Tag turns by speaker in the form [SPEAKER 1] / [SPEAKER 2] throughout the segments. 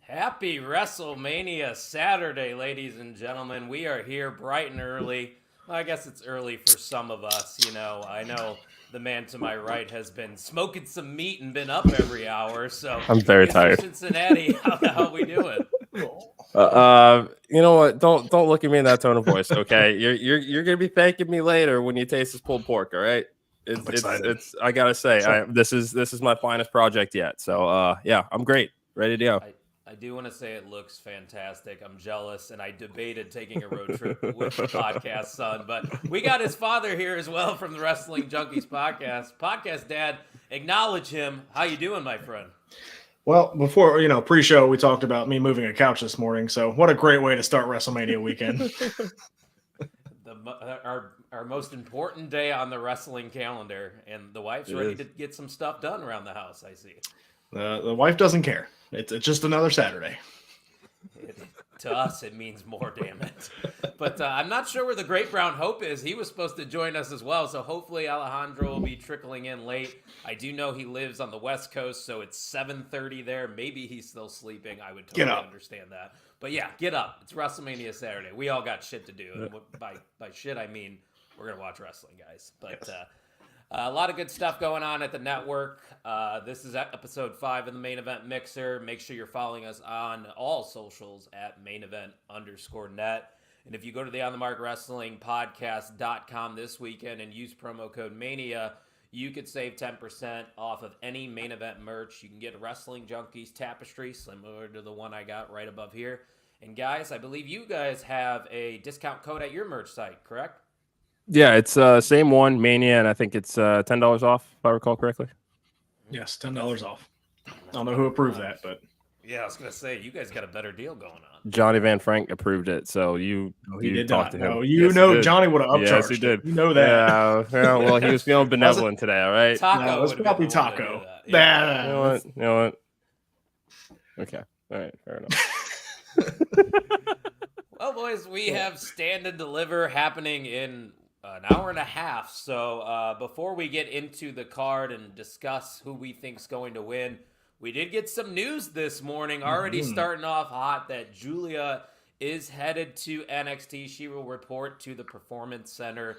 [SPEAKER 1] Happy WrestleMania Saturday, ladies and gentlemen. We are here bright and early. Well, I guess it's early for some of us, you know. I know the man to my right has been smoking some meat and been up every hour, so
[SPEAKER 2] I'm very tired.
[SPEAKER 1] Cincinnati, how the hell we doing?
[SPEAKER 2] You know what? Don't look at me in that tone of voice, okay? You're gonna be thanking me later when you taste this pulled pork, all right? It's I gotta say, this is my finest project yet. So yeah, I'm great, ready to go.
[SPEAKER 1] I do want to say it looks fantastic. I'm jealous, and I debated taking a road trip with the podcast son, but we got his father here as well from the Wrestling Junkies podcast dad. Acknowledge him. How you doing, my friend?
[SPEAKER 3] Well, before, pre-show, we talked about me moving a couch this morning. So what a great way to start WrestleMania weekend.
[SPEAKER 1] Our most important day on the wrestling calendar, and the wife's ready to get some stuff done around the house, I see.
[SPEAKER 3] The wife doesn't care. It's just another Saturday.
[SPEAKER 1] To us, it means more, damn it. But I'm not sure where the Great Brown Hope is. He was supposed to join us as well, so hopefully Alejandro will be trickling in late. I do know he lives on the West Coast, so it's 7:30 there. Maybe he's still sleeping. I would totally understand that. But yeah, get up. It's WrestleMania Saturday. We all got shit to do. And by shit, I mean we're going to watch wrestling, guys. But a lot of good stuff going on at the network. This is episode 5 of the Main Event Mixer. Make sure you're following us on all socials at mainevent_net. And if you go to the On the Mark Wrestling Podcast.com this weekend and use promo code MANIA, you could save 10% off of any Main Event merch. You can get a Wrestling Junkies tapestry, similar to the one I got right above here. And guys, I believe you guys have a discount code at your merch site, correct?
[SPEAKER 2] Yeah, it's same one, Mania, and I think it's $10 off, if I recall correctly.
[SPEAKER 3] Yes, $10 off. I don't know who approved that, but
[SPEAKER 1] yeah, I was gonna say you guys got a better deal going on.
[SPEAKER 2] Johnny Van Frank approved it, so you
[SPEAKER 3] did
[SPEAKER 2] talked
[SPEAKER 3] not.
[SPEAKER 2] to him.
[SPEAKER 3] No, yes, Johnny would have upcharged.
[SPEAKER 2] Yes, he did.
[SPEAKER 3] You know that.
[SPEAKER 2] Yeah, well, he was feeling benevolent today. All right.
[SPEAKER 1] Taco,
[SPEAKER 3] it was probably Taco.
[SPEAKER 2] You know what? Okay. All right. Fair enough.
[SPEAKER 1] Well, boys, we have Stand and Deliver happening in an hour and a half. So before we get into the card and discuss who we think's going to win, we did get some news this morning, already starting off hot, that Julia is headed to NXT. She will report to the Performance Center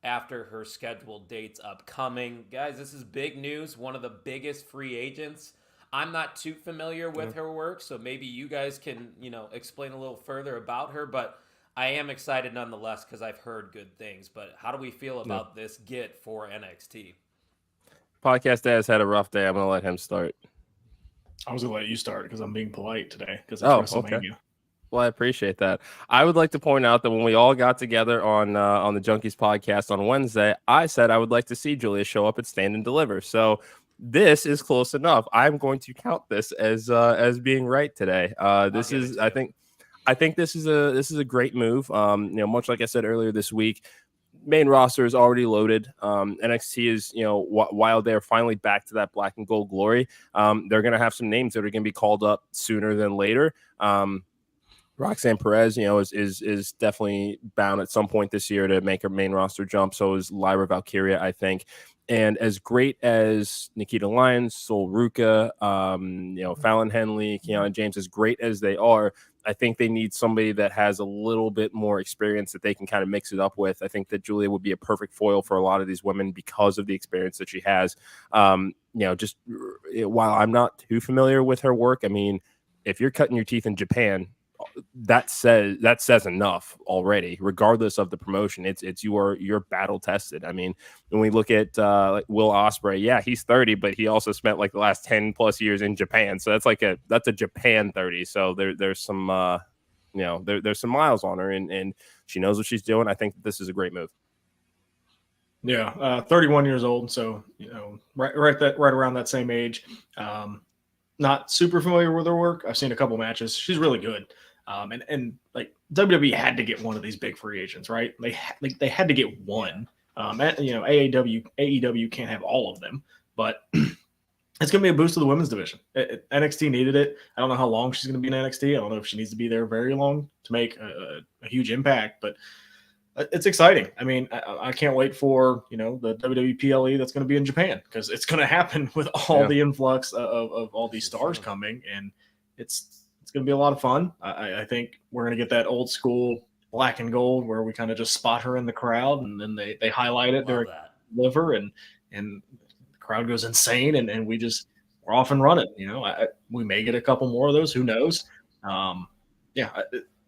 [SPEAKER 1] after her scheduled dates upcoming. Guys, this is big news. One of the biggest free agents. I'm not too familiar with her work, so maybe you guys can, explain a little further about her, but I am excited nonetheless because I've heard good things. But how do we feel about this get for NXT?
[SPEAKER 2] Podcast Dad's had a rough day. I'm going to let him start.
[SPEAKER 3] I was going to let you start because I'm being polite today because it's WrestleMania.
[SPEAKER 2] Okay. Well, I appreciate that. I would like to point out that when we all got together on the Junkies podcast on Wednesday, I said I would like to see Julia show up at Stand and Deliver. So this is close enough. I'm going to count this as being right today. I think this is a great move. Much like I said earlier this week, main roster is already loaded. NXT is, while they're finally back to that black and gold glory, they're going to have some names that are going to be called up sooner than later. Roxanne Perez, is definitely bound at some point this year to make her main roster jump. So is Lyra Valkyria, I think. And as great as Nikita Lyons, Sol Ruka, Fallon Henley, Kiana James, as great as they are, I think they need somebody that has a little bit more experience that they can kind of mix it up with. I think that Julia would be a perfect foil for a lot of these women because of the experience that she has. Just while I'm not too familiar with her work, I mean, if you're cutting your teeth in Japan, that says enough already, regardless of the promotion. It's you're battle tested. I mean, when we look at like Will Ospreay, yeah, he's 30, but he also spent like the last 10 plus years in Japan. So that's a Japan 30. So there's some there's some miles on her, and she knows what she's doing. I think this is a great move.
[SPEAKER 3] Yeah, 31 years old, so right around that same age. Not super familiar with her work. I've seen a couple matches. She's really good. And like WWE had to get one of these big free agents, right? They had to get one. AEW can't have all of them, but it's going to be a boost to the women's division. NXT needed it. I don't know how long she's going to be in NXT. I don't know if she needs to be there very long to make a huge impact, but it's exciting. I mean, I can't wait for, the WWE PLE that's going to be in Japan, because it's going to happen with all the influx of all these stars coming, and it's going to be a lot of fun. I think we're going to get that old school black and gold where we kind of just spot her in the crowd, and then they highlight it during Deliver, and the crowd goes insane, and we're off and running. We may get a couple more of those. Who knows?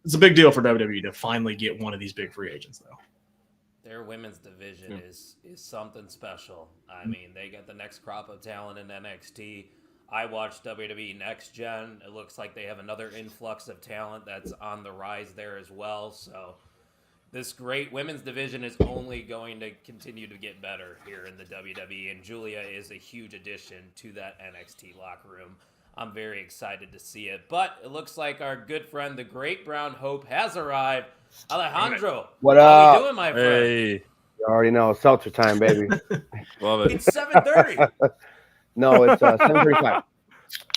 [SPEAKER 3] It's a big deal for WWE to finally get one of these big free agents, though.
[SPEAKER 1] Their women's division is something special. I mean, they got the next crop of talent in NXT. I watched WWE Next Gen. It looks like they have another influx of talent that's on the rise there as well. So this great women's division is only going to continue to get better here in the WWE, and Julia is a huge addition to that NXT locker room. I'm very excited to see it. But it looks like our good friend, the Great Brown Hope, has arrived. Alejandro,
[SPEAKER 4] what
[SPEAKER 1] how
[SPEAKER 4] up?
[SPEAKER 1] you doing, my friend?
[SPEAKER 2] Hey,
[SPEAKER 4] You already know, seltzer time, baby.
[SPEAKER 2] love it.
[SPEAKER 1] It's 7:30.
[SPEAKER 4] No, it's 7:35.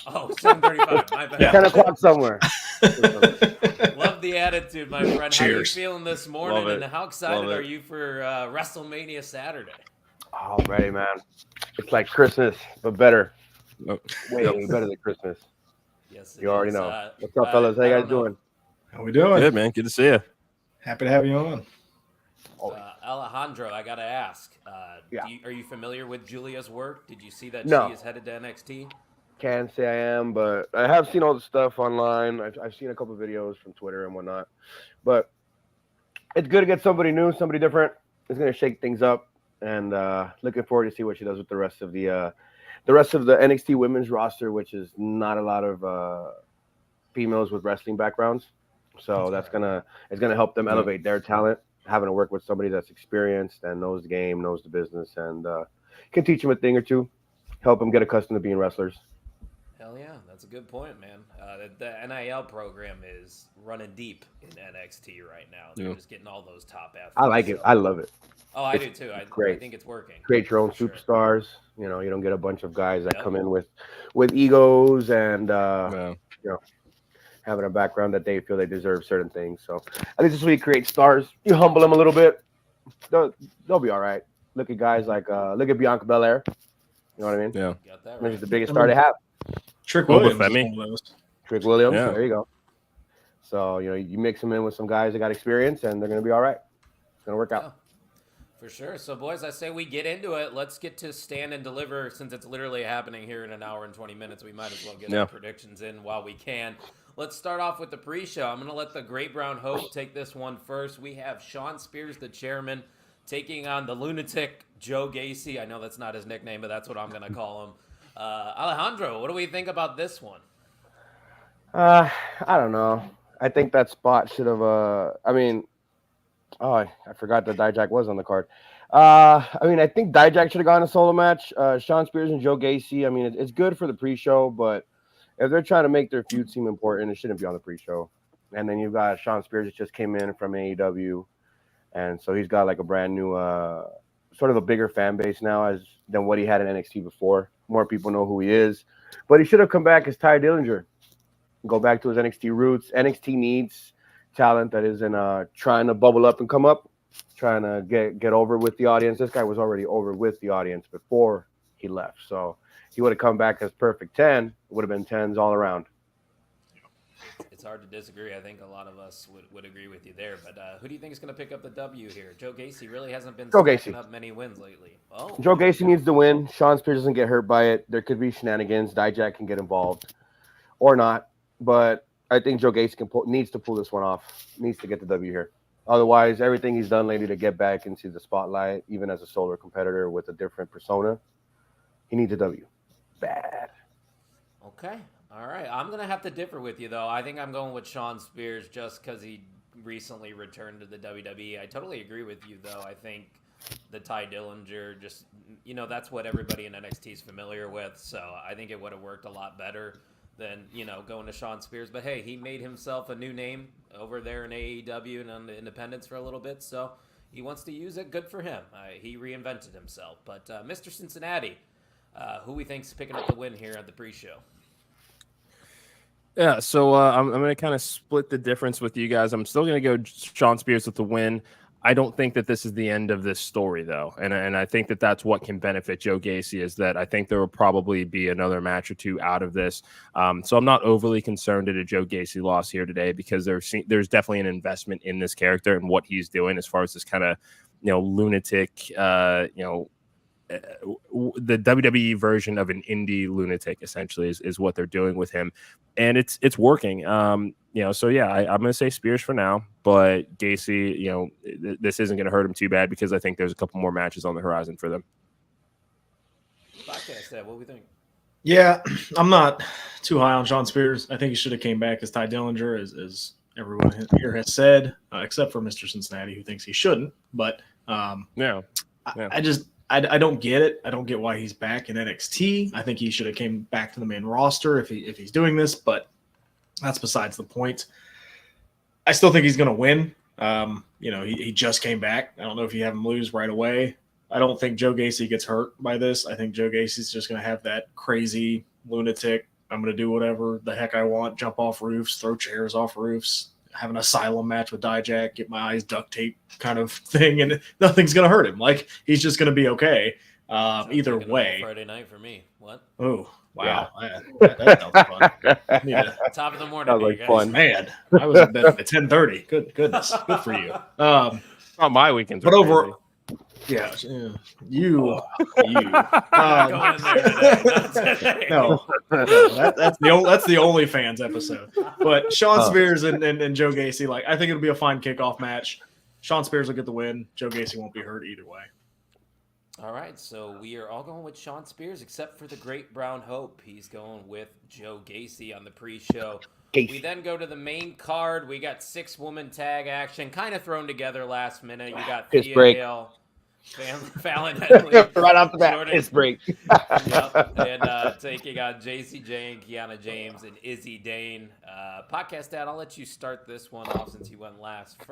[SPEAKER 1] Oh, 7:35. My bad.
[SPEAKER 4] 10 o'clock somewhere.
[SPEAKER 1] Love the attitude, my friend.
[SPEAKER 3] Cheers.
[SPEAKER 1] How are you feeling this morning,
[SPEAKER 2] Love it.
[SPEAKER 1] and how excited
[SPEAKER 2] Love it.
[SPEAKER 1] are you for WrestleMania Saturday?
[SPEAKER 4] Oh, ready, man. It's like Christmas, but better.
[SPEAKER 2] Nope.
[SPEAKER 4] Way better than Christmas.
[SPEAKER 1] Yes,
[SPEAKER 4] You already
[SPEAKER 1] is.
[SPEAKER 4] know. What's up, fellas? How you guys doing?
[SPEAKER 3] How we doing?
[SPEAKER 2] Good, man. Good to see you.
[SPEAKER 3] Happy to have you on.
[SPEAKER 1] Alejandro, I got to ask.
[SPEAKER 4] Yeah.
[SPEAKER 1] Are you familiar with Julia's work? Did you see that
[SPEAKER 4] No.
[SPEAKER 1] she is headed to NXT?
[SPEAKER 4] Can't say I am, but I have seen all the stuff online. I've seen a couple of videos from Twitter and whatnot. But it's good to get somebody new, somebody different. It's going to shake things up, and looking forward to see what she does with the rest of the NXT women's roster, which is not a lot of females with wrestling backgrounds. So it's gonna help them elevate their talent, having to work with somebody that's experienced and knows the game, knows the business, and can teach them a thing or two, help them get accustomed to being wrestlers.
[SPEAKER 1] Hell yeah, that's a good point, man. The NIL program is running deep in NXT right now. They're just getting all those top athletes.
[SPEAKER 4] I like it. I love it.
[SPEAKER 1] Oh, I do too. I think it's working.
[SPEAKER 4] Create your own superstars. You don't get a bunch of guys that come in with egos and having a background that they feel they deserve certain things. So I think this is where you create stars. You humble them a little bit. They'll be all right. Look at guys like look at Bianca Belair. You know what I mean?
[SPEAKER 2] Yeah.
[SPEAKER 1] Got that
[SPEAKER 4] This
[SPEAKER 1] right.
[SPEAKER 4] is the biggest star they have.
[SPEAKER 3] Trick
[SPEAKER 2] Boba
[SPEAKER 3] Williams.
[SPEAKER 2] Fett,
[SPEAKER 3] is one of those.
[SPEAKER 4] Trick Williams.
[SPEAKER 2] Yeah.
[SPEAKER 4] There you go. So you mix them in with some guys that got experience, and they're going to be all right. It's going to work out.
[SPEAKER 1] Yeah. For sure. So, boys, I say we get into it. Let's get to Stand and Deliver. Since it's literally happening here in an hour and 20 minutes, we might as well get our predictions in while we can. Let's start off with the pre-show. I'm going to let the Great Brown Hope take this one first. We have Sean Spears, the chairman, taking on the lunatic Joe Gacy. I know that's not his nickname, but that's what I'm going to call him. Alejandro, what do we think about this one?
[SPEAKER 4] I don't know. I think that spot should have. I forgot that Dijak was on the card. I think Dijak should have gone a solo match. Sean Spears and Joe Gacy. I mean, it's good for the pre-show, but if they're trying to make their feud seem important, it shouldn't be on the pre-show. And then you've got Sean Spears that just came in from AEW, and so he's got like a brand new, sort of a bigger fan base now than what he had in NXT before. More people know who he is, but he should have come back as Ty Dillinger, go back to his NXT roots. NXT needs talent that isn't trying to bubble up and come up, trying to get over with the audience. This guy was already over with the audience before he left, so he would have come back as perfect 10. It would have been 10s all around.
[SPEAKER 1] It's hard to disagree. I think a lot of us would agree with you there. But who do you think is going to pick up the W here? Joe Gacy really hasn't been stacking up many wins lately. Oh,
[SPEAKER 4] Joe Gacy needs to win. Sean Spears doesn't get hurt by it. There could be shenanigans. Dijak can get involved or not. But I think Joe Gacy needs to pull this one off. Needs to get the W here. Otherwise, everything he's done lately to get back into the spotlight, even as a solo competitor with a different persona, he needs a W. Bad.
[SPEAKER 1] Okay. All right, I'm gonna have to differ with you though. I think I'm going with Shawn Spears just because he recently returned to the WWE. I totally agree with you though. I think the Ty Dillinger, just that's what everybody in NXT is familiar with. So I think it would have worked a lot better than going to Shawn Spears. But hey, he made himself a new name over there in AEW and on the independents for a little bit. So he wants to use it. Good for him. He reinvented himself. But Mr. Cincinnati, who we think's picking up the win here at the pre-show?
[SPEAKER 2] Yeah, so I'm going to kind of split the difference with you guys. I'm still going to go Shawn Spears with the win. I don't think that this is the end of this story, though. And I think that that's what can benefit Joe Gacy, is that I think there will probably be another match or two out of this. So I'm not overly concerned at a Joe Gacy loss here today, because there's definitely an investment in this character and what he's doing as far as this kind of, lunatic, the WWE version of an indie lunatic essentially is what they're doing with him, and it's working. So yeah, I'm going to say Spears for now, but Gacy, this isn't going to hurt him too bad, because I think there's a couple more matches on the horizon for them.
[SPEAKER 1] Podcast, what do we think?
[SPEAKER 3] Yeah, I'm not too high on Shawn Spears. I think he should have came back as Ty Dillinger, as everyone here has said, except for Mr. Cincinnati, who thinks he shouldn't. But
[SPEAKER 2] Yeah.
[SPEAKER 3] I don't get it. I don't get why he's back in NXT. I think he should have came back to the main roster if he's doing this, but that's besides the point. I still think he's going to win. He just came back. I don't know if you have him lose right away. I don't think Joe Gacy gets hurt by this. I think Joe Gacy's just going to have that crazy lunatic, I'm going to do whatever the heck I want, jump off roofs, throw chairs off roofs, have an asylum match with Dijak, get my eyes duct tape kind of thing, and nothing's going to hurt him. Like, he's just going to be okay. Either
[SPEAKER 1] like
[SPEAKER 3] way.
[SPEAKER 1] Friday night for me. What?
[SPEAKER 3] Oh, wow.
[SPEAKER 4] Yeah.
[SPEAKER 3] That sounds fun.
[SPEAKER 1] Top of the morning.
[SPEAKER 4] Sounds like fun.
[SPEAKER 3] Man, I was in bed at 10:30. Goodness. Good for you.
[SPEAKER 2] Not my weekends.
[SPEAKER 3] But over, yeah, you.
[SPEAKER 1] Going there today.
[SPEAKER 3] No, that's the OnlyFans episode. But Shawn Spears and Joe Gacy, like, I think it'll be a fine kickoff match. Shawn Spears will get the win. Joe Gacy won't be hurt either way.
[SPEAKER 1] All right, so we are all going with Shawn Spears, except for the Great Brown Hope. He's going with Joe Gacy on the pre-show. We then go to the main card. We got 6-woman tag action, kind of thrown together last minute. You got Thea Hale, Fallon Henley,
[SPEAKER 4] right off the bat,
[SPEAKER 1] Jordan.
[SPEAKER 4] it's break.
[SPEAKER 1] Yep. And taking on JC Jane, Kiana James, and Izzy Dane. Podcast Dad, I'll let you start this one off since you went last in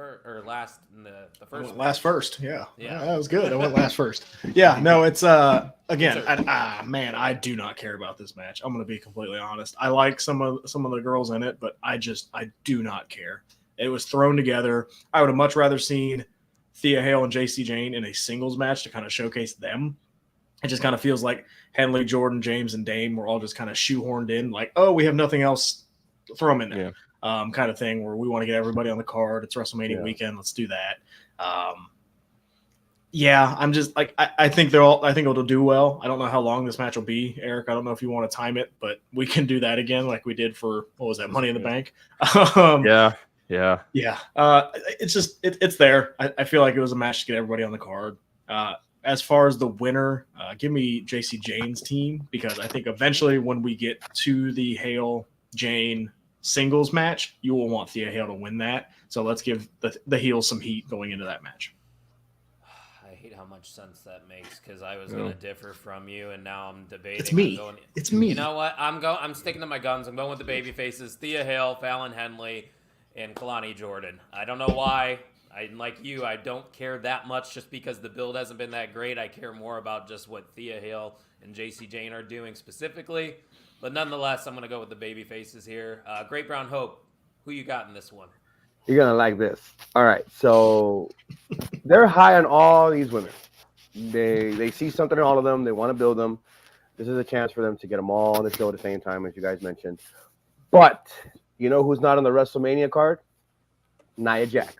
[SPEAKER 1] the first.
[SPEAKER 3] Last first, yeah,
[SPEAKER 1] Yeah.
[SPEAKER 3] that was good. I went last first. Yeah, no, it's again, I do not care about this match. I'm going to be completely honest. I like some of the girls in it, but I do not care. It was thrown together. I would have much rather seen Thea Hale and JC Jane in a singles match to kind of showcase them. It just kind of feels like Henley, Jordan, James, and Dame were all just kind of shoehorned in, like, oh, we have nothing else, throw them in there, kind of thing, where we want to get everybody on the card. It's WrestleMania weekend, let's do that. I'm just like, I think it'll do well. I don't know how long this match will be, Eric. I don't know if you want to time it, but we can do that again, like we did for, what was that, Money in the Bank?
[SPEAKER 2] Yeah.
[SPEAKER 3] It's just it's there. I feel like it was a match to get everybody on the card. As far as the winner, give me JC Jane's team, because I think eventually when we get to the Hale Jane singles match, you will want Thea Hale to win that. So let's give the heels some heat going into that match.
[SPEAKER 1] I hate how much sense that makes, because I was going to differ from you, and now I'm debating.
[SPEAKER 3] It's me.
[SPEAKER 1] You know what? I'm sticking to my guns. I'm going with the baby faces: Thea Hale, Fallon Henley, and Kalani Jordan. I don't know why. Like you, I don't care that much just because the build hasn't been that great. I care more about just what Thea Hale and JC Jane are doing specifically. But nonetheless, I'm going to go with the baby faces here. Great Brown Hope, who you got in this one?
[SPEAKER 4] You're going to like this. All right, so they're high on all these women. They see something in all of them. They want to build them. This is a chance for them to get them all on the show at the same time, as you guys mentioned. But you know who's not on the WrestleMania card? Nia Jax.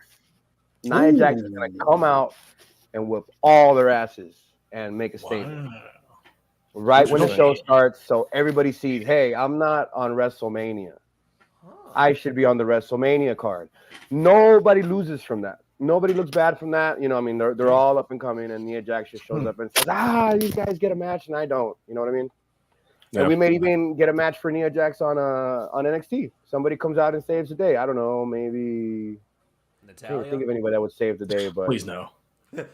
[SPEAKER 4] Nia Jax is going to come out and whip all their asses and make a statement. Wow. Right when the show starts, so everybody sees, hey, I'm not on WrestleMania. I should be on the WrestleMania card. Nobody loses from that. Nobody looks bad from that. You know, I mean, they're all up and coming, and Nia Jax just shows up and says, you guys get a match, and I don't. You know what I mean?
[SPEAKER 2] Yeah.
[SPEAKER 4] And we may even get a match for Nia Jax on NXT. Somebody comes out and saves the day. I don't know, maybe. I can't think
[SPEAKER 1] Natalia.
[SPEAKER 4] of anybody that would save the day, but
[SPEAKER 3] Please no.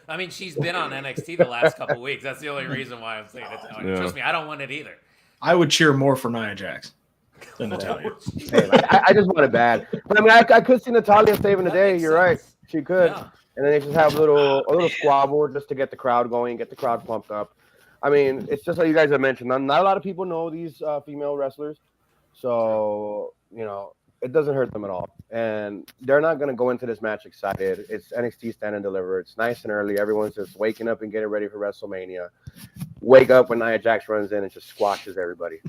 [SPEAKER 1] I mean, she's been on NXT the last couple weeks. That's the only reason why I'm saying Natalia.
[SPEAKER 2] Yeah.
[SPEAKER 1] Trust me, I don't want it either.
[SPEAKER 3] I would cheer more for Nia Jax than Natalia.
[SPEAKER 4] hey, I just want it bad. But I mean, I could see Natalia saving the
[SPEAKER 1] That
[SPEAKER 4] day.
[SPEAKER 1] makes
[SPEAKER 4] You're right.
[SPEAKER 1] sense.
[SPEAKER 4] She could.
[SPEAKER 1] Yeah.
[SPEAKER 4] And then they just have a little squabble just to get the crowd going, get the crowd pumped up. I mean, it's just like you guys have mentioned. Not a lot of people know these female wrestlers. So, it doesn't hurt them at all. And they're not going to go into this match excited. It's NXT Stand and Deliver. It's nice and early. Everyone's just waking up and getting ready for WrestleMania. Wake up when Nia Jax runs in and just squashes everybody.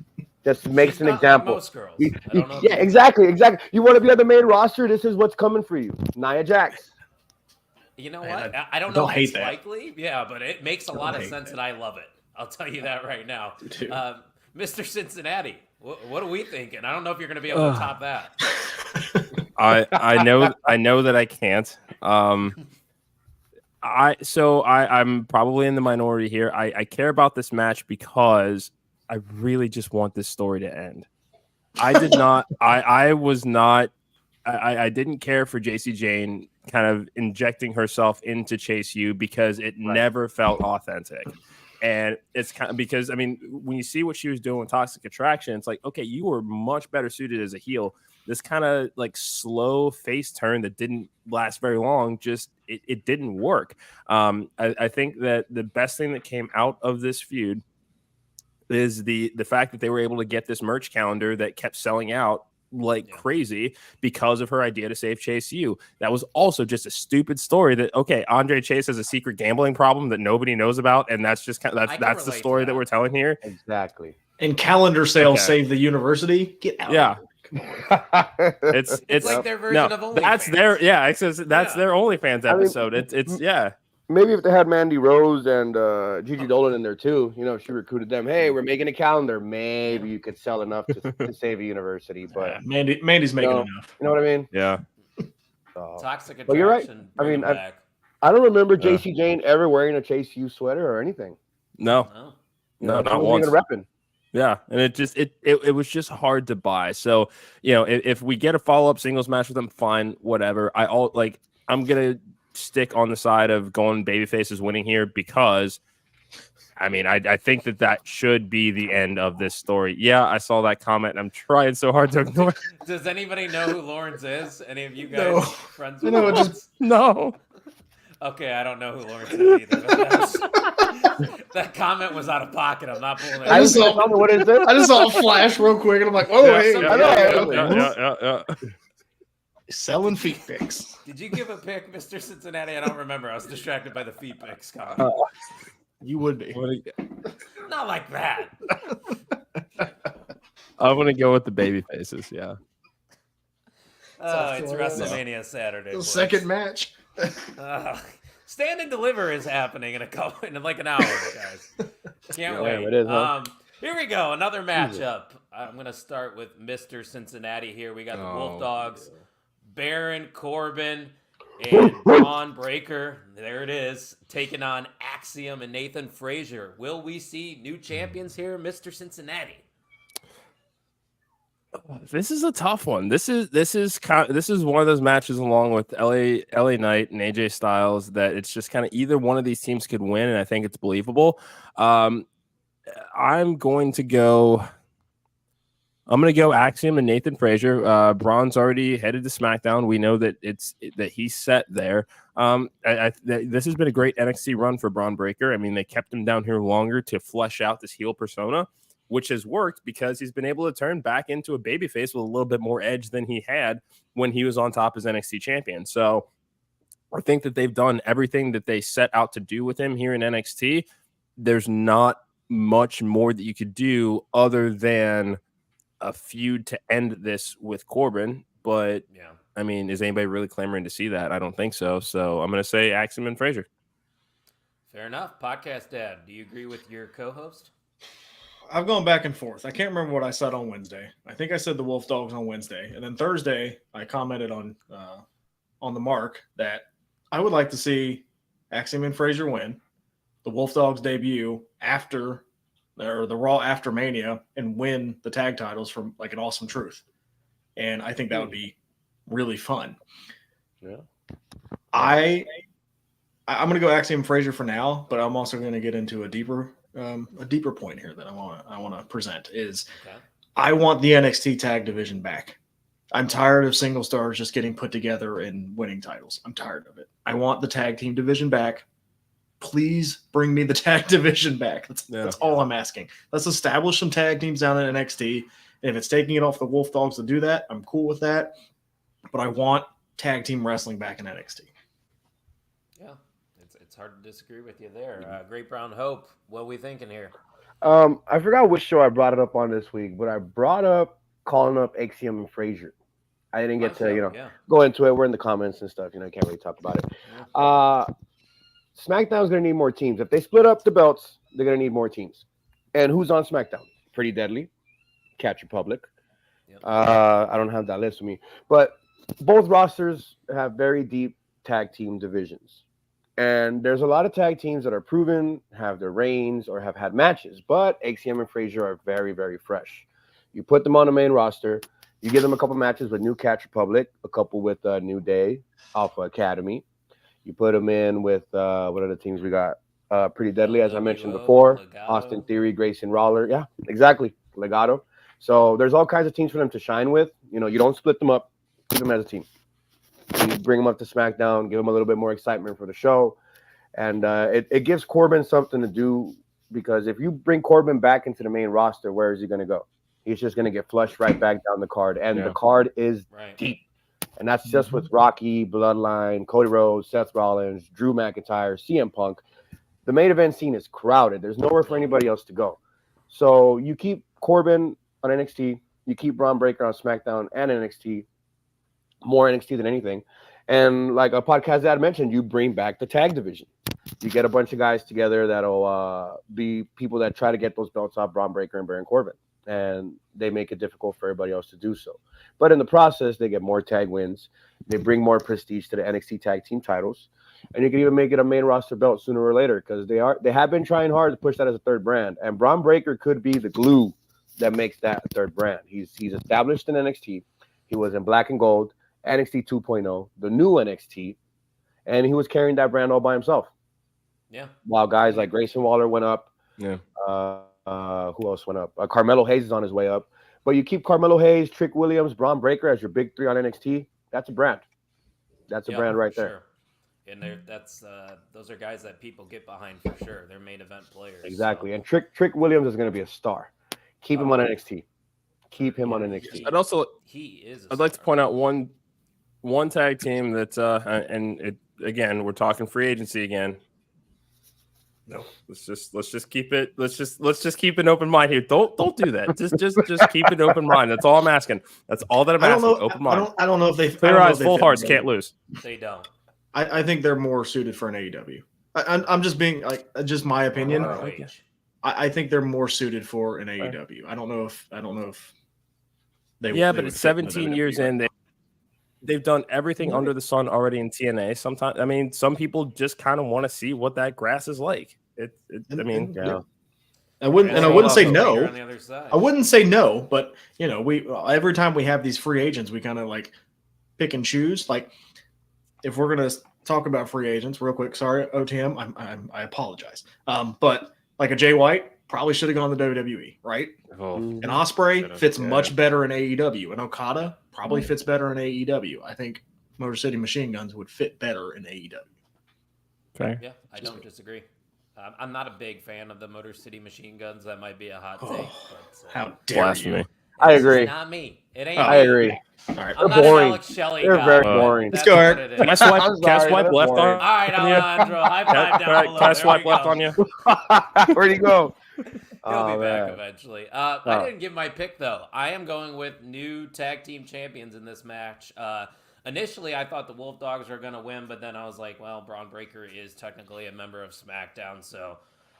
[SPEAKER 4] Just makes
[SPEAKER 1] She's
[SPEAKER 4] an
[SPEAKER 1] not
[SPEAKER 4] example.
[SPEAKER 1] Like most girls. I don't know.
[SPEAKER 4] Yeah, exactly. You want to be on the main roster? This is what's coming for you. Nia Jax.
[SPEAKER 1] You know
[SPEAKER 3] Man,
[SPEAKER 1] what? I don't know if
[SPEAKER 3] hate
[SPEAKER 1] it's
[SPEAKER 3] that.
[SPEAKER 1] likely. Yeah, but it makes a
[SPEAKER 3] Don't
[SPEAKER 1] lot of
[SPEAKER 3] hate
[SPEAKER 1] sense,
[SPEAKER 3] that.
[SPEAKER 1] and I love it. I'll tell you that right now.
[SPEAKER 3] Dude.
[SPEAKER 1] Mr. Cincinnati, what are we thinking? I don't know if you're going to be able to top that.
[SPEAKER 2] I know that I can't. I'm probably in the minority here. I care about this match because I really just want this story to end. I did not. I was not. I didn't care for JC Jane kind of injecting herself into Chase U because it never felt authentic. And it's kind of because, I mean, when you see what she was doing with Toxic Attraction, it's like, okay, you were much better suited as a heel. This kind of like slow face turn that didn't last very long, just it didn't work. I think that the best thing that came out of this feud is the fact that they were able to get this merch calendar that kept selling out like crazy because of her idea to save Chase U. That was also just a stupid story that, okay, Andre Chase has a secret gambling problem that nobody knows about, and that's just kind of that's the story that we're telling here.
[SPEAKER 4] Exactly.
[SPEAKER 3] And calendar sales save the university. Get out.
[SPEAKER 2] Yeah.
[SPEAKER 3] Come on.
[SPEAKER 2] It's
[SPEAKER 1] like their version of OnlyFans.
[SPEAKER 2] That's their that's their OnlyFans episode.
[SPEAKER 4] I mean,
[SPEAKER 2] it's yeah.
[SPEAKER 4] Maybe if they had Mandy Rose and Gigi Dolan in there too, she recruited them. Hey, we're making a calendar. Maybe you could sell enough to save a university. But
[SPEAKER 3] Mandy's making enough.
[SPEAKER 4] You know what I mean?
[SPEAKER 2] Yeah.
[SPEAKER 1] Toxic attraction.
[SPEAKER 4] But you're right. I mean, I don't remember JC Jane ever wearing a Chase U sweater or anything.
[SPEAKER 2] No, not once.
[SPEAKER 4] Repping.
[SPEAKER 2] Yeah, and it was just hard to buy. So if we get a follow-up singles match with them, fine, whatever. I'm gonna stick on the side of going babyface is winning here because I mean I think that should be the end of this story. Yeah, I saw that comment and I'm trying so hard to ignore it.
[SPEAKER 1] Does anybody know who Lawrence is? Any of you guys friends with
[SPEAKER 2] Lawrence? No.
[SPEAKER 1] Okay, I don't know who Lawrence is either. But that comment was out of pocket. I'm not pulling it.
[SPEAKER 3] I just saw
[SPEAKER 4] what is it?
[SPEAKER 3] I just saw a flash real quick and I'm like, oh, hey.
[SPEAKER 2] Yeah.
[SPEAKER 3] Selling feet pics.
[SPEAKER 1] Did you give a pic, Mr. Cincinnati? I don't remember. I was distracted by the feet pics comment.
[SPEAKER 3] You would be.
[SPEAKER 1] Not like that.
[SPEAKER 2] I'm gonna go with the baby faces. Yeah.
[SPEAKER 1] It's WrestleMania Saturday.
[SPEAKER 3] The second match.
[SPEAKER 1] Stand and Deliver is happening in like an hour, guys. Can't wait.
[SPEAKER 4] It is, huh?
[SPEAKER 1] Here we go. Another matchup. I'm going to start with Mr. Cincinnati here. We got the Wolf Dogs, Baron Corbin, and Braun Breaker. There it is. Taking on Axiom and Nathan Frazier. Will we see new champions here, Mr. Cincinnati?
[SPEAKER 2] This is a tough one. This is one of those matches along with LA Knight and AJ Styles that it's just kind of either one of these teams could win, and I think it's believable. I'm going to go Axiom and Nathan Frazier. Braun's already headed to SmackDown. We know that that he's set there. This has been a great NXT run for Braun Breaker. I mean, they kept him down here longer to flesh out this heel persona, which has worked because he's been able to turn back into a babyface with a little bit more edge than he had when he was on top as NXT champion. So I think that they've done everything that they set out to do with him here in NXT. There's not much more that you could do other than a feud to end this with Corbin. But
[SPEAKER 1] yeah,
[SPEAKER 2] I mean, is anybody really clamoring to see that? I don't think so. So I'm going to say Axiom and Frazier.
[SPEAKER 1] Fair enough. Podcast Dad, do you agree with your co-host?
[SPEAKER 3] I've gone back and forth. I can't remember what I said on Wednesday. I think I said the Wolf Dogs on Wednesday. And then Thursday, I commented on the mark that I would like to see Axiom and Frazier win, the Wolf Dogs debut after or the Raw after Mania and win the tag titles from like an Awesome Truth. And I think that would be really fun.
[SPEAKER 4] Yeah.
[SPEAKER 3] I'm going to go Axiom Frazier for now, but I'm also going to get into a deeper point here that I want to present is I want the NXT tag division back. I'm tired of single stars just getting put together and winning titles. I'm tired of it. I want the tag team division back. Please bring me the tag division back. That's all I'm asking. Let's establish some tag teams down in NXT. And if it's taking it off the Wolf Dogs to do that, I'm cool with that. But I want tag team wrestling back in NXT.
[SPEAKER 1] Yeah, it's hard to disagree with you there. Great Brown Hope, what are we thinking here?
[SPEAKER 4] I forgot which show I brought it up on this week, but I brought up calling up Axiom and Frazier. I didn't get to, go into it. We're in the comments and stuff. Can't really talk about it. SmackDown's going to need more teams. If they split up the belts, they're going to need more teams. And who's on SmackDown? Pretty Deadly, Catch Republic. I don't have that list with me. But both rosters have very deep tag team divisions. And there's a lot of tag teams that are proven, have their reigns, or have had matches. But Axiom and Frazier are very, very fresh. You put them on the main roster. You give them a couple matches with New Catch Republic, a couple with New Day, Alpha Academy. You put them in with, what are the teams we got? Pretty Deadly, as I mentioned before.
[SPEAKER 1] Legado.
[SPEAKER 4] Austin Theory, Grayson Waller. Yeah, exactly. Legado. So there's all kinds of teams for them to shine with. You don't split them up. Keep them as a team. You bring them up to SmackDown, give them a little bit more excitement for the show. And it gives Corbin something to do, because if you bring Corbin back into the main roster, where is he going to go? He's just going to get flushed right back down the card. And the card is deep. And that's just with Rocky, Bloodline, Cody Rhodes, Seth Rollins, Drew McIntyre, CM Punk. The main event scene is crowded. There's nowhere for anybody else to go. So you keep Corbin on NXT. You keep Braun Breaker on SmackDown and NXT. More NXT than anything. And like a podcast that I mentioned, you bring back the tag division. You get a bunch of guys together that'll be people that try to get those belts off Braun Breaker and Baron Corbin. And they make it difficult for everybody else to do so. But in the process, they get more tag wins. They bring more prestige to the NXT tag team titles. And you can even make it a main roster belt sooner or later, because they have been trying hard to push that as a third brand. And Braun Breaker could be the glue that makes that a third brand. He's established in NXT. He was in Black and Gold, NXT 2.0, the new NXT, and he was carrying that brand all by himself.
[SPEAKER 1] Yeah.
[SPEAKER 4] While guys like Grayson Waller went up.
[SPEAKER 2] Yeah.
[SPEAKER 4] Who else went up? Carmelo Hayes is on his way up. But you keep Carmelo Hayes, Trick Williams, Braun Breaker as your big three on NXT. That's a brand. That's a brand right there.
[SPEAKER 1] And those are guys that people get behind for sure. They're main event players.
[SPEAKER 4] Exactly. So. And Trick Williams is going to be a star. Keep him on NXT. Keep him on NXT.
[SPEAKER 2] I'd like to point out one tag team that again, we're talking free agency again. No, let's just keep it. Let's just keep an open mind here. Don't do that. Just keep an open mind. That's all I'm asking. That's all that I'm asking. Open mind.
[SPEAKER 3] I don't know if they
[SPEAKER 2] clear eyes, full hearts can't lose.
[SPEAKER 1] They don't.
[SPEAKER 3] I think they're more suited for an AEW. I'm just being just my opinion. I think they're more suited for an AEW. I don't know if they.
[SPEAKER 2] Yeah, but it's 17 years in. They've done everything under the sun already in TNA. Sometimes, I mean, some people just kind of want to see what that grass is like. I wouldn't
[SPEAKER 3] say no. I wouldn't say no, but we every time we have these free agents, we kind of like pick and choose. Like, if we're gonna talk about free agents real quick, sorry, OTM, I apologize. But like a Jay White probably should have gone to WWE, right? And Ospreay fits much better in AEW, and Okada probably fits better in AEW. I think Motor City Machine Guns would fit better in AEW.
[SPEAKER 2] Okay.
[SPEAKER 1] Yeah, I don't disagree. I'm not a big fan of the Motor City Machine Guns. That might be a hot take. But,
[SPEAKER 3] how dare you?
[SPEAKER 4] I agree.
[SPEAKER 1] It's not me. It ain't.
[SPEAKER 4] I agree.
[SPEAKER 3] All right.
[SPEAKER 1] I'm not an Alex Shelley
[SPEAKER 4] They're
[SPEAKER 1] guy.
[SPEAKER 4] very boring.
[SPEAKER 3] Let's go, Eric.
[SPEAKER 2] Can I swipe left on?
[SPEAKER 1] All right, Alejandro. High five down below.
[SPEAKER 2] Can I swipe left on you?
[SPEAKER 4] Where'd he go?
[SPEAKER 1] He'll be back eventually. I didn't give my pick, though. I am going with new tag team champions in this match. Initially, I thought the Wolf Dogs were going to win, but then I was like, well, Braun Breaker is technically a member of SmackDown, so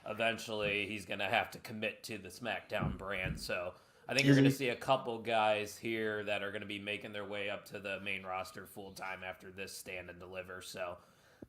[SPEAKER 1] eventually he's going to have to commit to the SmackDown brand. So I think you're going to see a couple guys here that are going to be making their way up to the main roster full-time after this Stand and Deliver. So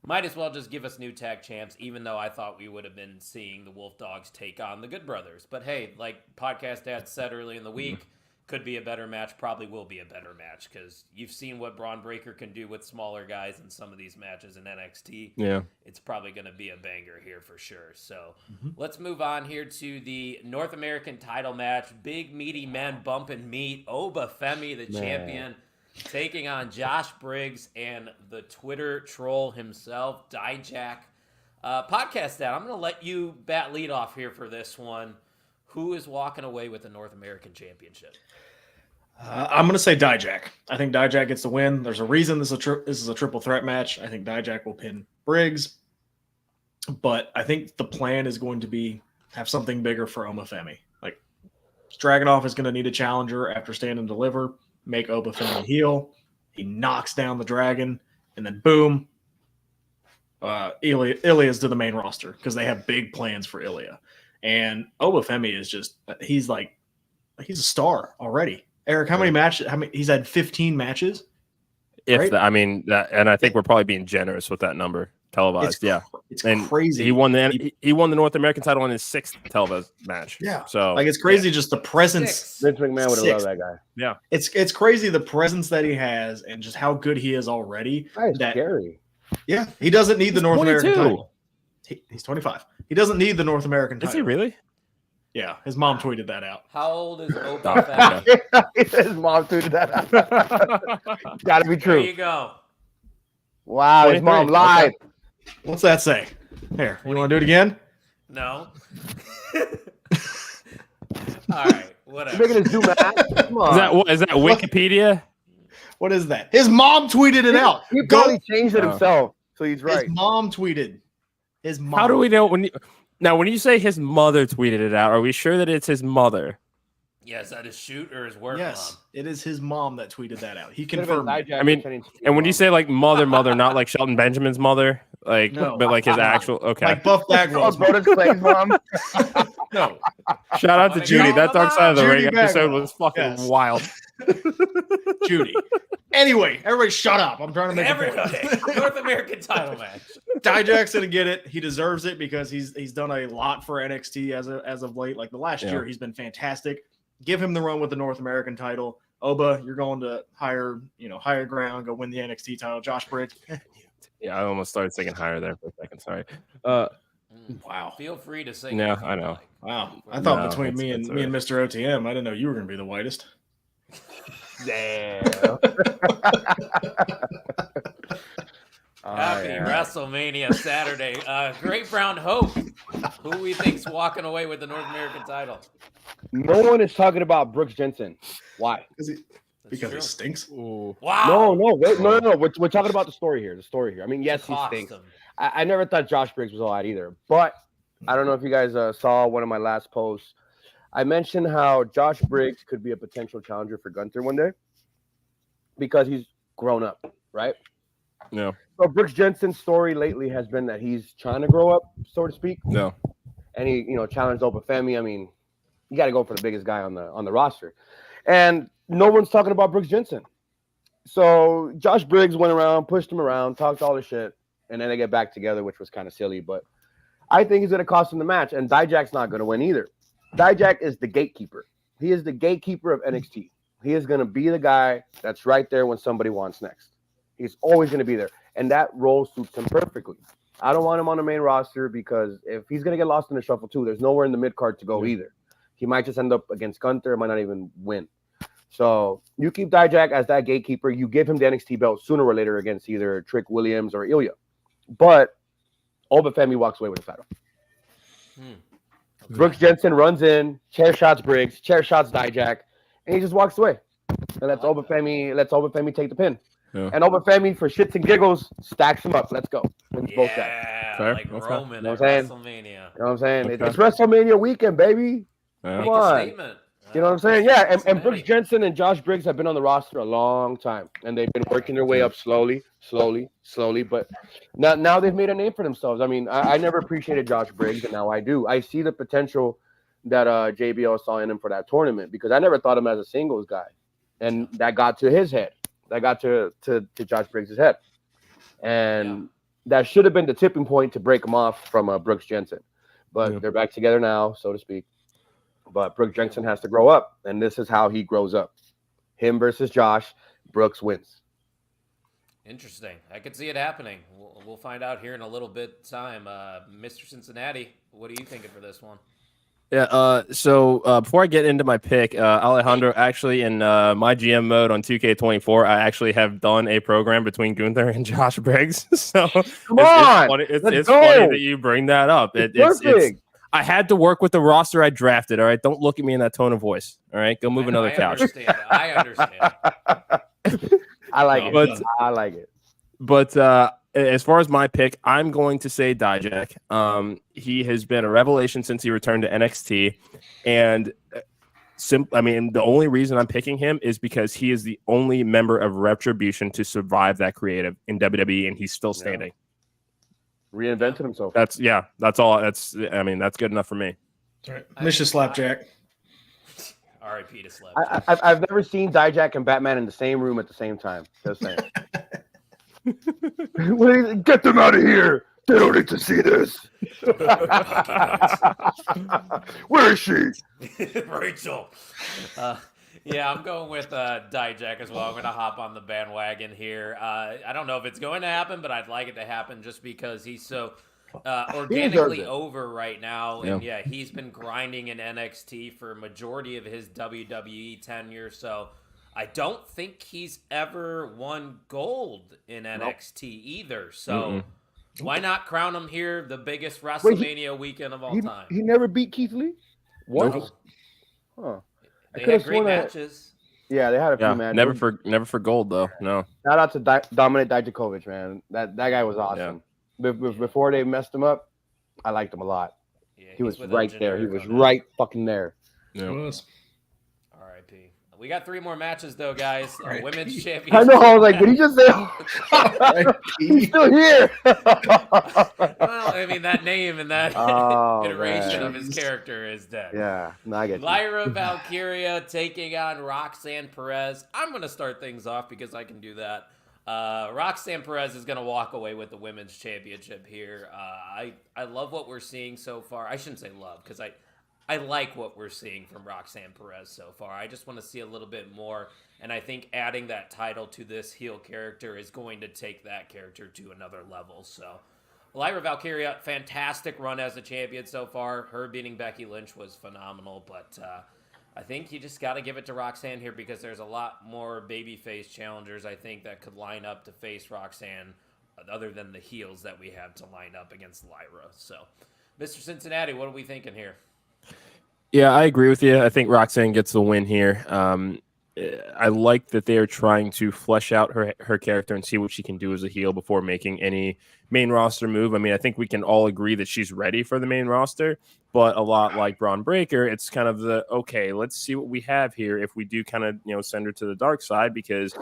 [SPEAKER 1] Might as well just give us new tag champs, even though I thought we would have been seeing the Wolf Dogs take on the Good Brothers. But hey, like Podcast Dad said early in the week, could be a better match, probably will be a better match, because you've seen what Braun Breaker can do with smaller guys in some of these matches in NXT.
[SPEAKER 2] Yeah.
[SPEAKER 1] It's probably going to be a banger here for sure. So let's move on here to the North American title match. Big, meaty men bumping meat. Oba Femi, the champion, taking on Josh Briggs and the Twitter troll himself, Dijak. Podcast Dad, I'm going to let you bat lead off here for this one. Who is walking away with the North American Championship?
[SPEAKER 3] I'm going to say Dijak. I think Dijak gets the win. There's a reason this is a triple threat match. I think Dijak will pin Briggs. But I think the plan is going to be have something bigger for Omafemi. Like, Dragunov is going to need a challenger after Stand and Deliver. Make Omafemi heel. He knocks down the Dragon. And then, boom, Ilya's to the main roster because they have big plans for Ilya. And Omafemi is just – he's a star already. Eric, how many matches? He's had 15 matches.
[SPEAKER 2] If
[SPEAKER 3] right?
[SPEAKER 2] And I think we're probably being generous with that number televised.
[SPEAKER 3] It's
[SPEAKER 2] and
[SPEAKER 3] crazy.
[SPEAKER 2] He won the North American title in his 6th televised match.
[SPEAKER 3] Yeah,
[SPEAKER 2] so
[SPEAKER 3] like it's crazy just the presence.
[SPEAKER 4] Vince McMahon would have loved that guy.
[SPEAKER 2] Yeah,
[SPEAKER 3] it's crazy the presence that he has and just how good he is already.
[SPEAKER 4] That's scary.
[SPEAKER 3] Yeah, he doesn't need the North
[SPEAKER 2] 22.
[SPEAKER 3] American title. He's 25. He doesn't need the North American title.
[SPEAKER 2] Is he really?
[SPEAKER 3] Yeah, his mom tweeted that out.
[SPEAKER 1] How old is Oba Femi?
[SPEAKER 4] His mom tweeted that out. Gotta be true.
[SPEAKER 1] There you go.
[SPEAKER 4] Wow, his mom lied.
[SPEAKER 3] What's that say? Here, you want to do it again?
[SPEAKER 1] No. All right, whatever.
[SPEAKER 4] You're making us do math? Come on.
[SPEAKER 2] Is that Wikipedia?
[SPEAKER 3] What is that? His mom tweeted it out.
[SPEAKER 4] He probably changed it himself, so he's right.
[SPEAKER 3] His mom tweeted. His mom.
[SPEAKER 2] How do we know when you say his mother tweeted it out? Are we sure that it's his mother?
[SPEAKER 1] Yeah, is that his shoot or his work
[SPEAKER 3] Yes,
[SPEAKER 1] mom?
[SPEAKER 3] it is his mom that tweeted that out. He
[SPEAKER 4] Could've been
[SPEAKER 3] confirmed.
[SPEAKER 4] Dijak
[SPEAKER 2] I mean,
[SPEAKER 4] pretending to be
[SPEAKER 2] and when you
[SPEAKER 4] mom.
[SPEAKER 2] say like mother, not like Shelton Benjamin's mother, like
[SPEAKER 3] No.
[SPEAKER 2] but like his actual
[SPEAKER 3] Like Buff
[SPEAKER 4] Oh,
[SPEAKER 3] Bagwell's mom.
[SPEAKER 4] Brodus Clay's mom.
[SPEAKER 3] No,
[SPEAKER 2] Shout out to Judy. That Dark Side of the
[SPEAKER 3] Judy
[SPEAKER 2] Ring episode
[SPEAKER 3] Bagwell.
[SPEAKER 2] was fucking
[SPEAKER 3] Yes.
[SPEAKER 2] wild.
[SPEAKER 3] Judy. Anyway, everybody shut up. I'm trying to make a
[SPEAKER 1] Everybody,
[SPEAKER 3] point.
[SPEAKER 1] North American title match.
[SPEAKER 3] Dijak's gonna get it. He deserves it because he's done a lot for NXT as of late. Like the last year, he's been fantastic. Give him the run with the North American title. Oba, you're going to higher ground, go win the NXT title. Josh Briggs.
[SPEAKER 2] Yeah, I almost started singing higher there for a second. Sorry.
[SPEAKER 3] Wow.
[SPEAKER 1] Feel free to say.
[SPEAKER 2] Yeah, I know.
[SPEAKER 3] Wow. I thought
[SPEAKER 2] No,
[SPEAKER 3] between me
[SPEAKER 2] it's
[SPEAKER 3] and Mr. OTM, I didn't know you were gonna be the whitest.
[SPEAKER 4] Damn.
[SPEAKER 1] Happy WrestleMania Saturday. Great Brown Hope. Who we think's walking away with the North American title?
[SPEAKER 4] No one is talking about Brooks Jensen. Why?
[SPEAKER 3] Because
[SPEAKER 1] true.
[SPEAKER 3] he stinks.
[SPEAKER 1] Wow.
[SPEAKER 4] No, wait, no. We're talking about the story here. I mean, yes, he
[SPEAKER 1] Cost
[SPEAKER 4] stinks.
[SPEAKER 1] him.
[SPEAKER 4] I never thought Josh Briggs was all that either. But I don't know if you guys saw one of my last posts. I mentioned how Josh Briggs could be a potential challenger for Gunther one day because he's grown up, right?
[SPEAKER 2] No.
[SPEAKER 4] So Brooks Jensen's story lately has been that he's trying to grow up, so to speak.
[SPEAKER 2] No.
[SPEAKER 4] And he, challenged Oba Femi. I mean, you got to go for the biggest guy on the roster. And no one's talking about Brooks Jensen. So Josh Briggs went around, pushed him around, talked all this shit, and then they get back together, which was kind of silly. But I think he's going to cost him the match, and Dijak's not going to win either. Dijak is the gatekeeper. He is the gatekeeper of NXT. He is going to be the guy that's right there when somebody wants next. He's always going to be there, and that role suits him perfectly. I don't want him on the main roster because if he's going to get lost in the shuffle too, there's nowhere in the mid card to go either. He might just end up against Gunther, might not even win. So you keep Dijak as that gatekeeper. You give him the NXT belt sooner or later against either Trick Williams or Ilya. But Oba Femi walks away with the title. Brooks Jensen runs in, chair shots Briggs, chair shots Dijak, and he just walks away. And lets Oba Femi take the pin. Yeah. And Oba Femi, for shits and giggles, stacks him up. Let's go. Both guys.
[SPEAKER 1] Yeah, like Roman at WrestleMania.
[SPEAKER 4] You know what I'm saying? Okay. It's WrestleMania weekend, baby.
[SPEAKER 2] Yeah.
[SPEAKER 4] Come on.
[SPEAKER 1] Statement.
[SPEAKER 4] You know what I'm saying? Yeah, and Brooks Jensen and Josh Briggs have been on the roster a long time, and they've been working their way up slowly. But now they've made a name for themselves. I mean, I never appreciated Josh Briggs, and now I do. I see the potential that JBL saw in him for that tournament because I never thought him as a singles guy, and that got to his head. That got to Josh Briggs' head, and that should have been the tipping point to break them off from Brooks Jensen. But
[SPEAKER 2] Yeah.
[SPEAKER 4] they're back together now, so to speak. But Brooks Jensen has to grow up, and this is how he grows up. Him versus Josh, Brooks wins.
[SPEAKER 1] Interesting. I could see it happening. We'll find out here in a little bit time. Mr. Cincinnati, what are you thinking for this one?
[SPEAKER 2] Yeah. So before I get into my pick, Alejandro, actually in my GM mode on 2K24, I actually have done a program between Gunther and Josh Briggs. So
[SPEAKER 4] Come on,
[SPEAKER 2] it's funny that you bring that up. It's I had to work with the roster I drafted. All right, don't look at me in that tone of voice. All right, go move another couch.
[SPEAKER 1] I understand.
[SPEAKER 4] I like it.
[SPEAKER 2] But
[SPEAKER 4] I like it.
[SPEAKER 2] But as far as my pick, I'm going to say Dijak. He has been a revelation since he returned to NXT, and the only reason I'm picking him is because he is the only member of Retribution to survive that creative in WWE, and he's still standing.
[SPEAKER 4] Reinvented himself.
[SPEAKER 2] That's all. That's good enough for me.
[SPEAKER 3] All right, Mission Slapjack.
[SPEAKER 1] R.I.P. to Slapjack.
[SPEAKER 4] I've never seen Dijak and Batman in the same room at the same time. Just saying. Get them out of here. They don't need to see this. Where is she?
[SPEAKER 1] Rachel. Yeah, I'm going with Dijak as well. I'm going to hop on the bandwagon here. I don't know if it's going to happen, but I'd like it to happen just because he's so organically over right now. And yeah, he's been grinding in NXT for a majority of his WWE tenure. So I don't think he's ever won gold in NXT either. So why not crown him here the biggest WrestleMania weekend of all time?
[SPEAKER 4] He never beat Keith Lee? What?
[SPEAKER 1] Nope.
[SPEAKER 4] Huh.
[SPEAKER 1] They had great matches.
[SPEAKER 4] Yeah, they had a few matches.
[SPEAKER 2] Never for gold though. No.
[SPEAKER 4] Shout out to Dominik Dijakovic, man. That guy was awesome. Yeah. Before they messed him up, I liked him a lot. Yeah, he was right there. He was right fucking there.
[SPEAKER 2] Yeah.
[SPEAKER 1] R.I.P. We got 3 more matches though, guys. Women's championship.
[SPEAKER 4] I know. I was like, did he just say? He's still here.
[SPEAKER 1] Well, I mean, that name and that iteration of his character is dead.
[SPEAKER 4] Yeah, no, I get
[SPEAKER 1] Lyra Valkyria taking on Roxanne Perez. I'm going to start things off because I can do that. Roxanne Perez is going to walk away with the women's championship here. I love what we're seeing so far. I shouldn't say love because I like what we're seeing from Roxanne Perez so far. I just want to see a little bit more, and I think adding that title to this heel character is going to take that character to another level. So, Lyra Valkyria, fantastic run as a champion so far. Her beating Becky Lynch was phenomenal, but I think you just got to give it to Roxanne here because there's a lot more babyface challengers, I think, that could line up to face Roxanne other than the heels that we have to line up against Lyra. So, Mr. Cincinnati, what are we thinking here?
[SPEAKER 2] Yeah, I agree with you. I think Roxanne gets the win here. I like that they are trying to flesh out her character and see what she can do as a heel before making any main roster move. I mean, I think we can all agree that she's ready for the main roster, but a lot like Braun Breaker, it's kind of okay, let's see what we have here if we do kind of, send her to the dark side, because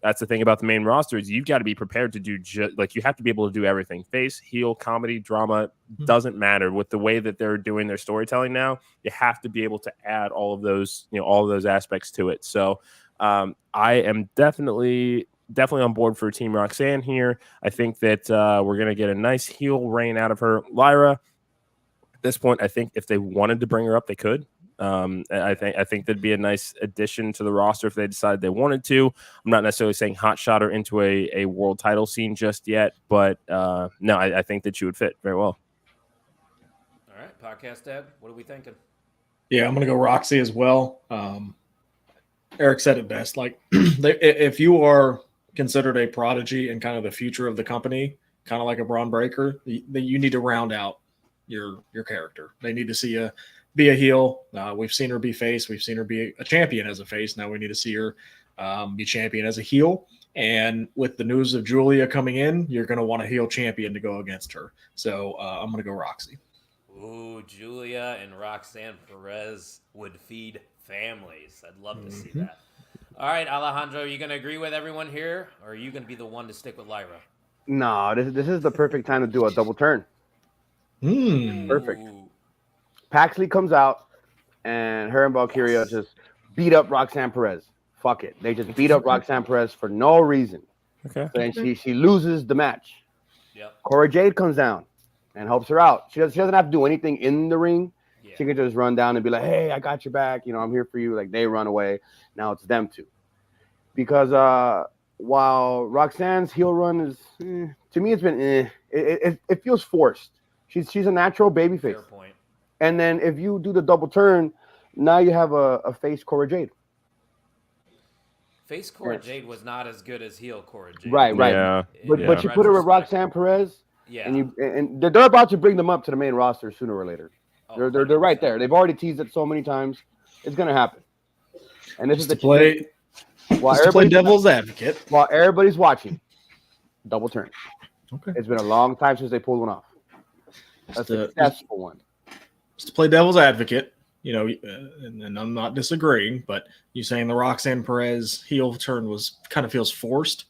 [SPEAKER 2] that's the thing about the main roster is you've got to be prepared to do you have to be able to do everything. Face, heel, comedy, drama, doesn't matter. With the way that they're doing their storytelling now, you have to be able to add all of those aspects to it. So I am definitely on board for Team Roxanne here. I think that we're going to get a nice heel reign out of her. Lyra, at this point, I think if they wanted to bring her up, they could. I think that'd be a nice addition to the roster if they decided they wanted to. I'm not necessarily saying hot shot her into a world title scene just yet, but no, I think that she would fit very well.
[SPEAKER 1] All right, podcast Dad, what are we thinking?
[SPEAKER 3] Yeah, I'm gonna go Roxy as well. Eric said it best. Like, if you are considered a prodigy and kind of the future of the company, kind of like a Braun Breaker, you need to round out your character. They need to see you be a heel. We've seen her be face. We've seen her be a champion as a face. Now we need to see her be champion as a heel. And with the news of Julia coming in, you're going to want a heel champion to go against her. So I'm going to go Roxy.
[SPEAKER 1] Ooh, Julia and Roxanne Perez would feed families. I'd love to see that. All right, Alejandro, are you going to agree with everyone here, or are you going to be the one to stick with Lyra?
[SPEAKER 4] No, this is the perfect time to do a double turn. Perfect. Paxley comes out, and her and Valkyria just beat up Roxanne Perez. Fuck it. They just beat up Roxanne Perez for no reason.
[SPEAKER 2] Okay.
[SPEAKER 4] And she loses the match.
[SPEAKER 1] Yep.
[SPEAKER 4] Cora Jade comes down and helps her out. She doesn't have to do anything in the ring.
[SPEAKER 1] Yeah.
[SPEAKER 4] She can just run down and be like, "Hey, I got your back. You know, I'm here for you." Like they run away. Now it's them two. Because while Roxanne's heel run is to me, it's been it feels forced. She's a natural babyface.
[SPEAKER 1] Fair point.
[SPEAKER 4] And then if you do the double turn, now you have a face Cora Jade.
[SPEAKER 1] Face Cora Jade was not as good as heel Cora Jade.
[SPEAKER 4] Right.
[SPEAKER 2] Yeah.
[SPEAKER 4] But you put her with Roxanne Perez.
[SPEAKER 1] Yeah.
[SPEAKER 4] And they're about to bring them up to the main roster sooner or later.
[SPEAKER 1] Oh,
[SPEAKER 4] They're right there. They've already teased it so many times. It's gonna happen. And this
[SPEAKER 3] Just
[SPEAKER 4] is
[SPEAKER 3] to play. Just to play devil's advocate.
[SPEAKER 4] While everybody's watching, double turn.
[SPEAKER 3] Okay.
[SPEAKER 4] It's been a long time since they pulled one off. A successful one.
[SPEAKER 3] Just to play devil's advocate, you know, and I'm not disagreeing, but you saying the Roxanne Perez heel turn kind of feels forced.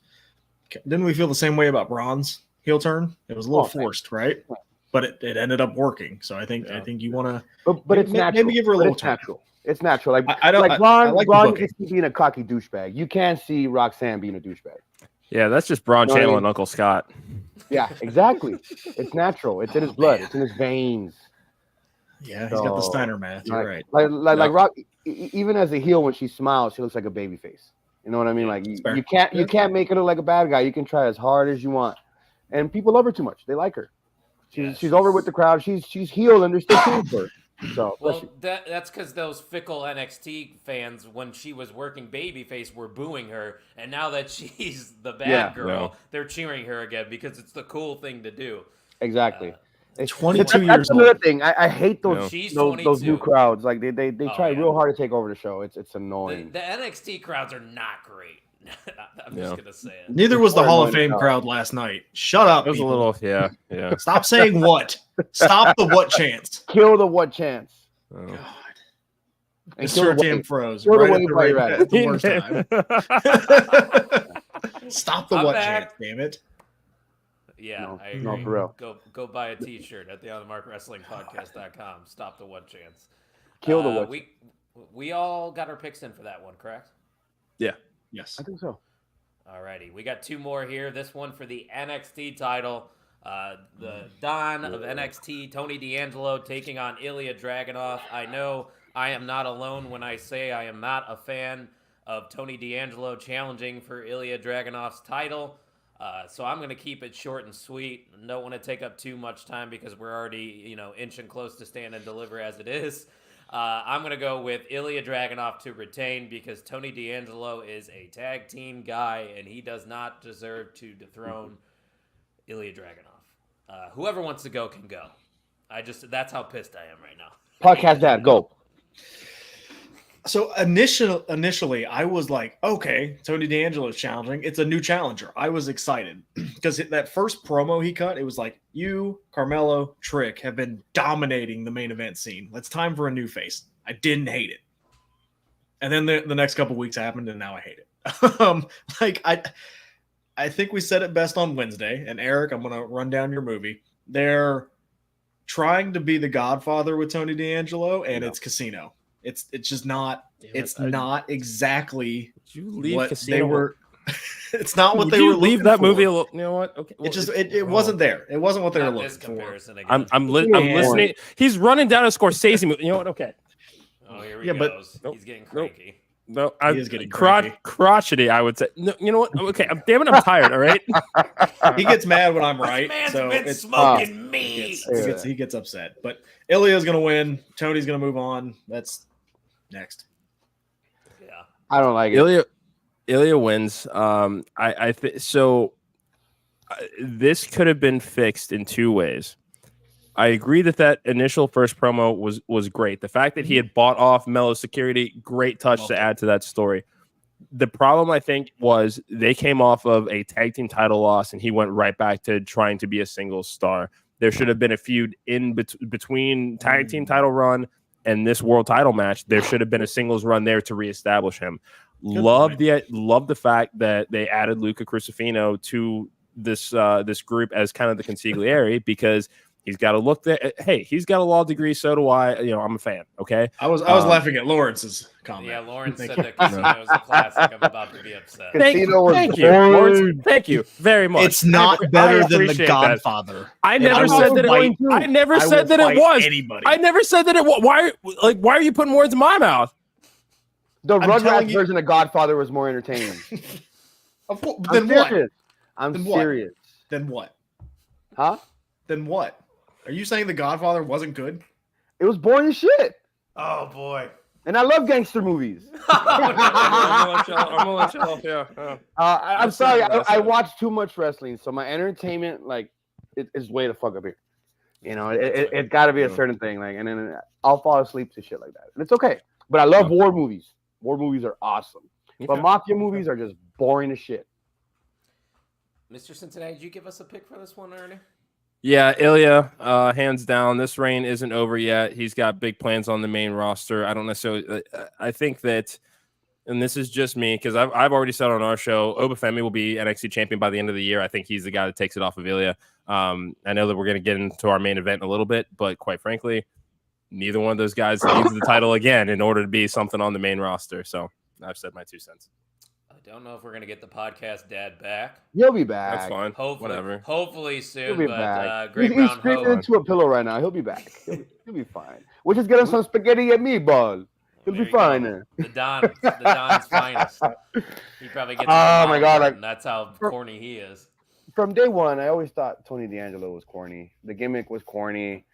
[SPEAKER 3] Didn't we feel the same way about Braun's heel turn? It was a little forced, right? But it ended up working. So I think you want to,
[SPEAKER 4] but it's natural.
[SPEAKER 3] Maybe give her a little time.
[SPEAKER 4] Natural. It's natural. Like
[SPEAKER 3] I don't.
[SPEAKER 4] Like Braun
[SPEAKER 3] booking.
[SPEAKER 4] is being a cocky douchebag. You can't see Roxanne being a douchebag.
[SPEAKER 2] Yeah, that's just Braun
[SPEAKER 4] You know what I
[SPEAKER 2] channeling
[SPEAKER 4] mean?
[SPEAKER 2] Uncle Scott.
[SPEAKER 4] Yeah, exactly. It's natural. It's in his blood. It's in his veins.
[SPEAKER 3] Yeah, he's got the Steiner math. You're right.
[SPEAKER 4] Like Rock. Even as a heel, when she smiles, she looks like a baby face. You know what I mean? Like you can't make her look like a bad guy. You can try as hard as you want, and people love her too much. They like her. She's over with the crowd. She's heel, and they're still cheering for her. So
[SPEAKER 1] well, that's because those fickle NXT fans, when she was working babyface, were booing her, and now that she's the bad girl, they're cheering her again because it's the cool thing to do.
[SPEAKER 4] Exactly.
[SPEAKER 3] 22 years
[SPEAKER 4] That's another thing. I hate those
[SPEAKER 1] She's
[SPEAKER 4] those new crowds. Like they try
[SPEAKER 1] yeah.
[SPEAKER 4] real hard to take over the show. It's annoying.
[SPEAKER 1] The NXT crowds are not great. I'm just gonna say it.
[SPEAKER 3] Neither was the Hall of Fame crowd last night. Shut up.
[SPEAKER 2] It was
[SPEAKER 3] people.
[SPEAKER 2] a little, yeah.
[SPEAKER 3] Stop saying what. Stop the what chance.
[SPEAKER 4] Kill the what chance.
[SPEAKER 2] Oh.
[SPEAKER 3] God.
[SPEAKER 4] And
[SPEAKER 3] Mr.
[SPEAKER 4] kill
[SPEAKER 3] Jam froze
[SPEAKER 4] kill the
[SPEAKER 3] right
[SPEAKER 4] wave
[SPEAKER 3] at the,
[SPEAKER 4] while you're
[SPEAKER 3] right
[SPEAKER 4] at
[SPEAKER 3] at the worst time. Stop the
[SPEAKER 1] I'm
[SPEAKER 3] what
[SPEAKER 1] back.
[SPEAKER 3] chance, damn it.
[SPEAKER 1] Yeah, I agree.
[SPEAKER 4] No, for real.
[SPEAKER 1] Go buy a T-shirt at theonthemarkwrestlingpodcast.com. Stop the what chance.
[SPEAKER 4] Kill the what.
[SPEAKER 1] We all got our picks in for that one, correct?
[SPEAKER 2] Yeah.
[SPEAKER 3] Yes.
[SPEAKER 4] I think so.
[SPEAKER 1] Alrighty, we got two more here. This one for the NXT title. The Don of NXT, Tony D'Angelo, taking on Ilya Dragunov. I know I am not alone when I say I am not a fan of Tony D'Angelo challenging for Ilya Dragunov's title. So I'm going to keep it short and sweet. Don't want to take up too much time because we're already, inching close to Stand and Deliver as it is. I'm going to go with Ilya Dragunov to retain because Tony D'Angelo is a tag team guy and he does not deserve to dethrone Ilya Dragunov. Whoever wants to go can go. That's how pissed I am right now.
[SPEAKER 4] Podcast Dad, go.
[SPEAKER 3] So initially, I was like, okay, Tony D'Angelo's challenging. It's a new challenger. I was excited because that first promo he cut, it was like, you, Carmelo, Trick have been dominating the main event scene. It's time for a new face. I didn't hate it. And then the next couple weeks happened, and now I hate it. I think we said it best on Wednesday. And Eric, I'm going to run down your movie. They're trying to be the Godfather with Tony D'Angelo, and it's Casino. It's just not. It's not exactly what Casino? They were. It's not what they were.
[SPEAKER 2] Leave that movie a little. You know what? Okay.
[SPEAKER 3] Well, it wasn't there. It wasn't what they were looking for.
[SPEAKER 2] I'm listening. He's running down a Scorsese movie. You know what? Okay.
[SPEAKER 1] Oh, here he goes. He's getting cranky.
[SPEAKER 2] No,
[SPEAKER 3] he is getting cranky.
[SPEAKER 2] Crotchety, I would say. No, you know what? Okay, damn it, I'm tired. All right.
[SPEAKER 3] He gets mad when I'm right.
[SPEAKER 1] This man's
[SPEAKER 3] so
[SPEAKER 1] been smoking meat.
[SPEAKER 3] He gets upset. But Ilya's gonna win. Tony's gonna move on. That's next.
[SPEAKER 1] Yeah,
[SPEAKER 4] I don't like it.
[SPEAKER 2] Ilya wins. I think so. This could have been fixed in two ways. I agree that initial first promo was great. The fact that he had bought off Melo's security, great touch to add to that story. The problem, I think, was they came off of a tag team title loss, and he went right back to trying to be a single star. There should have been a feud in between tag team title run and this world title match. There should have been a singles run there to reestablish him. Love the fact that they added Luca Crucifino to this group as kind of the consigliere, because He's got a look that. Hey, he's got a law degree. So do I. You know, I'm a fan. Okay.
[SPEAKER 3] I was laughing at Lawrence's comment.
[SPEAKER 1] Yeah, Lawrence
[SPEAKER 3] Thank
[SPEAKER 1] said
[SPEAKER 3] you.
[SPEAKER 1] that Casino is a classic. I'm about to be upset.
[SPEAKER 4] Casino was
[SPEAKER 2] Thank you,
[SPEAKER 4] boring.
[SPEAKER 2] Lawrence. Thank you very much.
[SPEAKER 5] It's not
[SPEAKER 2] I
[SPEAKER 5] better than The
[SPEAKER 2] appreciate that.
[SPEAKER 5] Godfather.
[SPEAKER 2] I
[SPEAKER 5] And
[SPEAKER 2] never
[SPEAKER 5] I
[SPEAKER 2] said
[SPEAKER 5] will
[SPEAKER 2] that.
[SPEAKER 5] fight-
[SPEAKER 2] I never
[SPEAKER 3] I
[SPEAKER 2] said
[SPEAKER 3] will
[SPEAKER 2] that it
[SPEAKER 3] fight
[SPEAKER 2] was.
[SPEAKER 3] anybody.
[SPEAKER 2] I never said that it was. Why are you putting words in my mouth?
[SPEAKER 4] The
[SPEAKER 3] I'm telling
[SPEAKER 4] Rugrats
[SPEAKER 3] you-
[SPEAKER 4] version of Godfather was more entertaining.
[SPEAKER 3] Then what?
[SPEAKER 4] I'm
[SPEAKER 3] Then what?
[SPEAKER 4] serious.
[SPEAKER 3] Then what?
[SPEAKER 4] Huh?
[SPEAKER 3] Then what? Are you saying The Godfather wasn't good?
[SPEAKER 4] It was boring as shit.
[SPEAKER 1] Oh boy.
[SPEAKER 4] And I love gangster movies.
[SPEAKER 2] I'm gonna let y'all. Yeah.
[SPEAKER 4] I'm
[SPEAKER 2] That's
[SPEAKER 4] sorry.
[SPEAKER 2] not what I
[SPEAKER 4] I
[SPEAKER 2] said.
[SPEAKER 4] watch too much wrestling, so my entertainment is way the fuck up here. You know, it's got to be a certain thing, and then I'll fall asleep to shit like that, and it's okay. But I love war movies. War movies are awesome, but mafia movies are just boring as shit.
[SPEAKER 1] Mr. Cincinnati, did you give us a pick for this one, Ernie?
[SPEAKER 2] Yeah, Ilya, hands down. This reign isn't over yet. He's got big plans on the main roster. I don't necessarily. I think that, and this is just me because I've already said on our show, Obafemi will be NXT champion by the end of the year. I think he's the guy that takes it off of Ilya. I know that we're going to get into our main event in a little bit, but quite frankly, neither one of those guys needs the title again in order to be something on the main roster. So I've said my 2 cents.
[SPEAKER 1] I don't know if we're gonna get the podcast dad back.
[SPEAKER 4] He'll be back.
[SPEAKER 2] That's fine.
[SPEAKER 1] Hopefully,
[SPEAKER 2] Whatever.
[SPEAKER 1] hopefully
[SPEAKER 4] He'll
[SPEAKER 1] soon.
[SPEAKER 4] be
[SPEAKER 1] But
[SPEAKER 4] back.
[SPEAKER 1] Great
[SPEAKER 4] He's
[SPEAKER 1] Brown
[SPEAKER 4] screaming
[SPEAKER 1] Hope.
[SPEAKER 4] into a pillow right now. He'll be back. He'll be fine. We'll just get him some spaghetti and meatballs. He'll
[SPEAKER 1] There
[SPEAKER 4] be
[SPEAKER 1] you go.
[SPEAKER 4] fine then.
[SPEAKER 1] The Don's finest. He probably gets.
[SPEAKER 4] Oh my God,
[SPEAKER 1] and that's how corny he is.
[SPEAKER 4] From day one, I always thought Tony D'Angelo was corny. The gimmick was corny.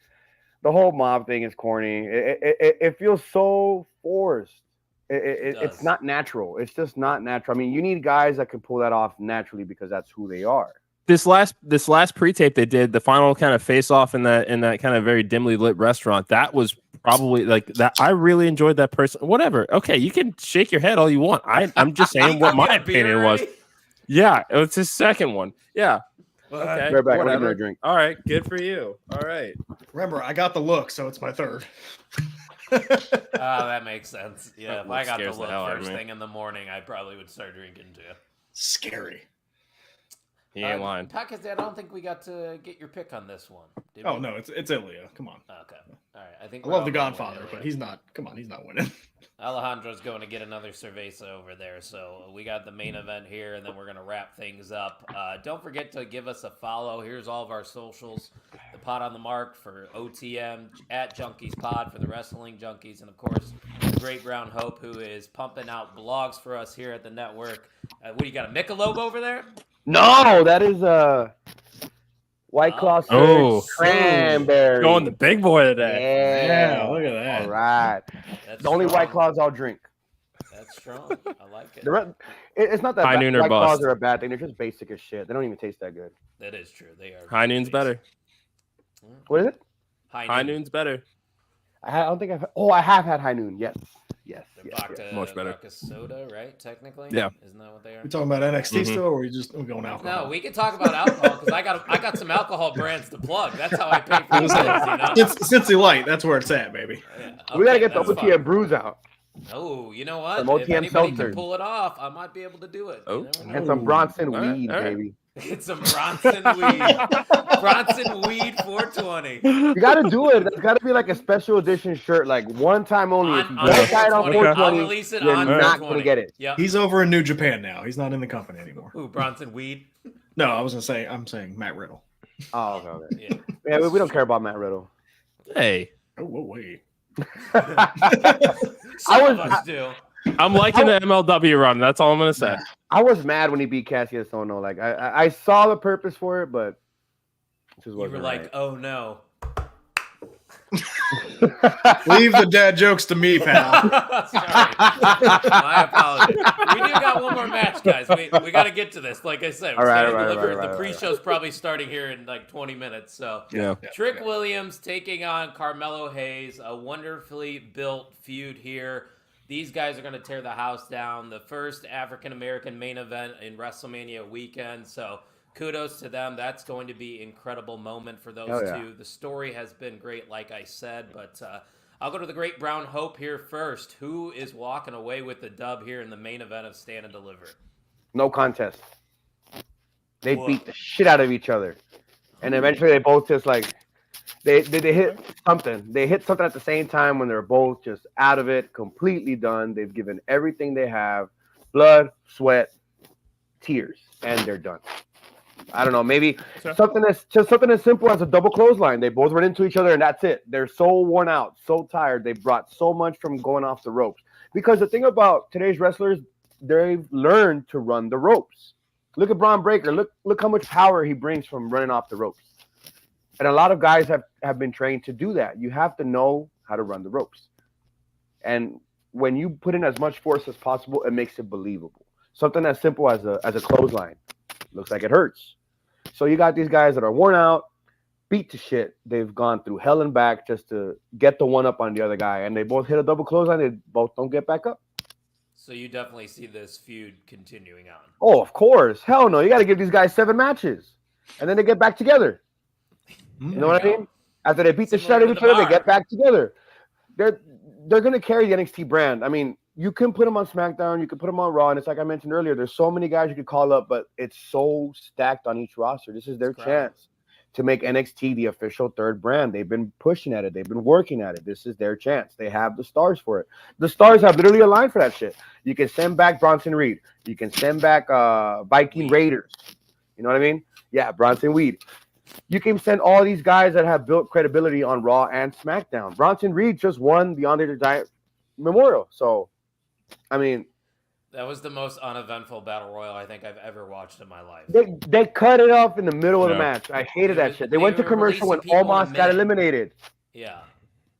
[SPEAKER 4] The whole mob thing is corny. It feels so forced. It's not natural. It's just not natural. I mean, you need guys that can pull that off naturally because that's who they are.
[SPEAKER 2] This last pre-tape they did, the final kind of face off in that kind of very dimly lit restaurant, that was probably like that. I really enjoyed that person. Whatever. Okay, you can shake your head all you want. I'm just saying what my opinion was. Yeah, it was his second one. Yeah. Okay.
[SPEAKER 4] Right back. I'm
[SPEAKER 2] Whatever.
[SPEAKER 4] gonna drink.
[SPEAKER 2] All right. Good for you. All right.
[SPEAKER 3] Remember, I got the look, so it's my third.
[SPEAKER 1] That makes sense. Yeah,
[SPEAKER 2] That
[SPEAKER 1] if I got the
[SPEAKER 2] scares the
[SPEAKER 1] look
[SPEAKER 2] hell out of
[SPEAKER 1] first
[SPEAKER 2] me.
[SPEAKER 1] thing in the morning, I probably would start drinking too.
[SPEAKER 3] Scary.
[SPEAKER 2] He ain't lying.
[SPEAKER 1] Podcast Dad, I don't think we got to get your pick on this one. Did
[SPEAKER 3] Oh
[SPEAKER 1] we?
[SPEAKER 3] no, it's Ilya. Come on.
[SPEAKER 1] Okay. All right. I think
[SPEAKER 3] I
[SPEAKER 1] we're
[SPEAKER 3] love
[SPEAKER 1] all
[SPEAKER 3] The
[SPEAKER 1] going with
[SPEAKER 3] Godfather,
[SPEAKER 1] Ilya.
[SPEAKER 3] but he's not. Come on, he's not winning.
[SPEAKER 1] Alejandro's going to get another cerveza over there. So we got the main event here, and then we're going to wrap things up. Don't forget to give us a follow. Here's all of our socials. The Pod on the Mark for OTM, at Junkies Pod for the Wrestling Junkies, and of course, Great Brown Hope, who is pumping out blogs for us here at the network. What do you got, a Michelob over there?
[SPEAKER 4] No, that is White Claw
[SPEAKER 2] Oh.
[SPEAKER 4] cranberry.
[SPEAKER 2] Going the big boy today.
[SPEAKER 4] Yeah,
[SPEAKER 3] look at that.
[SPEAKER 4] All right.
[SPEAKER 1] That's
[SPEAKER 4] The only White
[SPEAKER 1] strong.
[SPEAKER 4] Claws I'll drink.
[SPEAKER 1] That's strong. I like it.
[SPEAKER 4] It's not that
[SPEAKER 2] High noon or
[SPEAKER 4] White Claws
[SPEAKER 2] bust.
[SPEAKER 4] are a bad thing. They're just basic as shit. They don't even taste that good.
[SPEAKER 1] That is true. They are.
[SPEAKER 2] High noon's better.
[SPEAKER 4] What is it?
[SPEAKER 2] High noon's better.
[SPEAKER 4] I don't think I've. Oh, I have had High Noon. Yes.
[SPEAKER 1] They're
[SPEAKER 4] yes.
[SPEAKER 1] vodka,
[SPEAKER 2] Much better.
[SPEAKER 1] vodka soda, right? Technically,
[SPEAKER 2] Yeah.
[SPEAKER 1] Isn't that what they are?
[SPEAKER 3] We talking about NXT
[SPEAKER 2] Mhm.
[SPEAKER 3] still, or we going alcohol?
[SPEAKER 1] No, we can talk about alcohol because I got some alcohol brands to plug. That's how I pay for the bills, you know.
[SPEAKER 3] Cincy Light. That's where it's at, baby.
[SPEAKER 1] Yeah,
[SPEAKER 4] We gotta
[SPEAKER 1] okay,
[SPEAKER 4] get the
[SPEAKER 1] that's
[SPEAKER 4] OTM
[SPEAKER 1] fine.
[SPEAKER 4] brews out
[SPEAKER 1] Oh, you know what?
[SPEAKER 4] Some
[SPEAKER 1] If
[SPEAKER 4] OTM
[SPEAKER 1] anybody can
[SPEAKER 4] seltzers.
[SPEAKER 1] pull it off, I might be able to do it.
[SPEAKER 2] Oh.
[SPEAKER 1] You never know.
[SPEAKER 4] and some Bronson
[SPEAKER 2] All right,
[SPEAKER 4] weed,
[SPEAKER 2] all right.
[SPEAKER 4] baby.
[SPEAKER 1] Get some Bronson weed. Bronson weed 420.
[SPEAKER 4] You gotta do it. It's gotta be like a special edition shirt, like one time only. If you
[SPEAKER 1] On
[SPEAKER 4] don't buy it on
[SPEAKER 1] 420. I'll
[SPEAKER 4] 420,
[SPEAKER 1] release it
[SPEAKER 4] you're
[SPEAKER 1] on
[SPEAKER 4] not
[SPEAKER 1] 420.
[SPEAKER 4] gonna get it.
[SPEAKER 1] Yeah.
[SPEAKER 3] He's over in New Japan now. He's not in the company anymore.
[SPEAKER 1] Ooh, Bronson weed.
[SPEAKER 3] No, I'm saying Matt Riddle.
[SPEAKER 4] Oh, okay.
[SPEAKER 1] Yeah.
[SPEAKER 4] Yeah, we don't care about Matt Riddle.
[SPEAKER 2] Hey,
[SPEAKER 3] Oh, wait.
[SPEAKER 1] Some of
[SPEAKER 4] was-
[SPEAKER 1] us do.
[SPEAKER 2] I'm liking the MLW run. That's all I'm gonna say.
[SPEAKER 4] I was mad when he beat Cassius Ohno. Like I saw the purpose for it, but it just
[SPEAKER 1] You
[SPEAKER 4] wasn't
[SPEAKER 1] were like,
[SPEAKER 4] right.
[SPEAKER 1] oh no.
[SPEAKER 3] Leave the dad jokes to me, pal.
[SPEAKER 1] Sorry. My apologies. We do got one more match, guys. We got to get to this. Like I said,
[SPEAKER 4] All right,
[SPEAKER 1] Stand and
[SPEAKER 4] all right,
[SPEAKER 1] Deliver.
[SPEAKER 4] all right,
[SPEAKER 1] The
[SPEAKER 4] all right.
[SPEAKER 1] pre-show's probably starting here in like 20 minutes. So
[SPEAKER 2] Yeah.
[SPEAKER 1] Trick Williams taking on Carmelo Hayes. A wonderfully built feud here. These guys are going to tear the house down. The first African-American main event in WrestleMania weekend. So kudos to them. That's going to be an incredible moment for those
[SPEAKER 4] Hell yeah.
[SPEAKER 1] two. The story has been great, like I said. But I'll go to the Great Brown Hope here first. Who is walking away with the dub here in the main event of Stand and Deliver?
[SPEAKER 4] No contest. They
[SPEAKER 1] Whoa.
[SPEAKER 4] beat the shit out of each other, and eventually they both just like They hit something. They hit something at the same time when they're both just out of it, completely done. They've given everything they have, blood, sweat, tears, and they're done. I don't know, maybe something as simple as a double clothesline. They both run into each other and that's it. They're so worn out, so tired. They brought so much from going off the ropes. Because the thing about today's wrestlers, they've learned to run the ropes. Look at Braun Breaker. Look how much power he brings from running off the ropes. And a lot of guys have been trained to do that. You have to know how to run the ropes. And when you put in as much force as possible, it makes it believable. Something as simple as a clothesline. Looks like it hurts. So you got these guys that are worn out, beat to shit. They've gone through hell and back just to get the one up on the other guy. And they both hit a double clothesline. They both don't get back up.
[SPEAKER 1] So you definitely see this feud continuing on.
[SPEAKER 4] Oh, of course. Hell no. You got to give these guys 7 matches. And then they get back together. You know what I mean? After they beat the shit out of each other, they get back together. They're going to carry the NXT brand. I mean, you can put them on SmackDown, you can put them on Raw, and it's like I mentioned earlier, there's so many guys you could call up, but it's so stacked on each roster. This is their chance to make NXT the official third brand. They've been pushing at it. They've been working at it. This is their chance. They have the stars for it. The stars have literally aligned for that shit. You can send back Bronson Reed. You can send back Viking Raiders. You know what I mean? Yeah, Bronson Reed. You can send all these guys that have built credibility on Raw and SmackDown. Bronson Reed just won the Andre the Giant Memorial. So, I mean,
[SPEAKER 1] that was the most uneventful battle royal I think I've ever watched in my life.
[SPEAKER 4] They cut it off in the middle of the match. I hated that shit. They went to commercial when Omos got eliminated.
[SPEAKER 1] Yeah,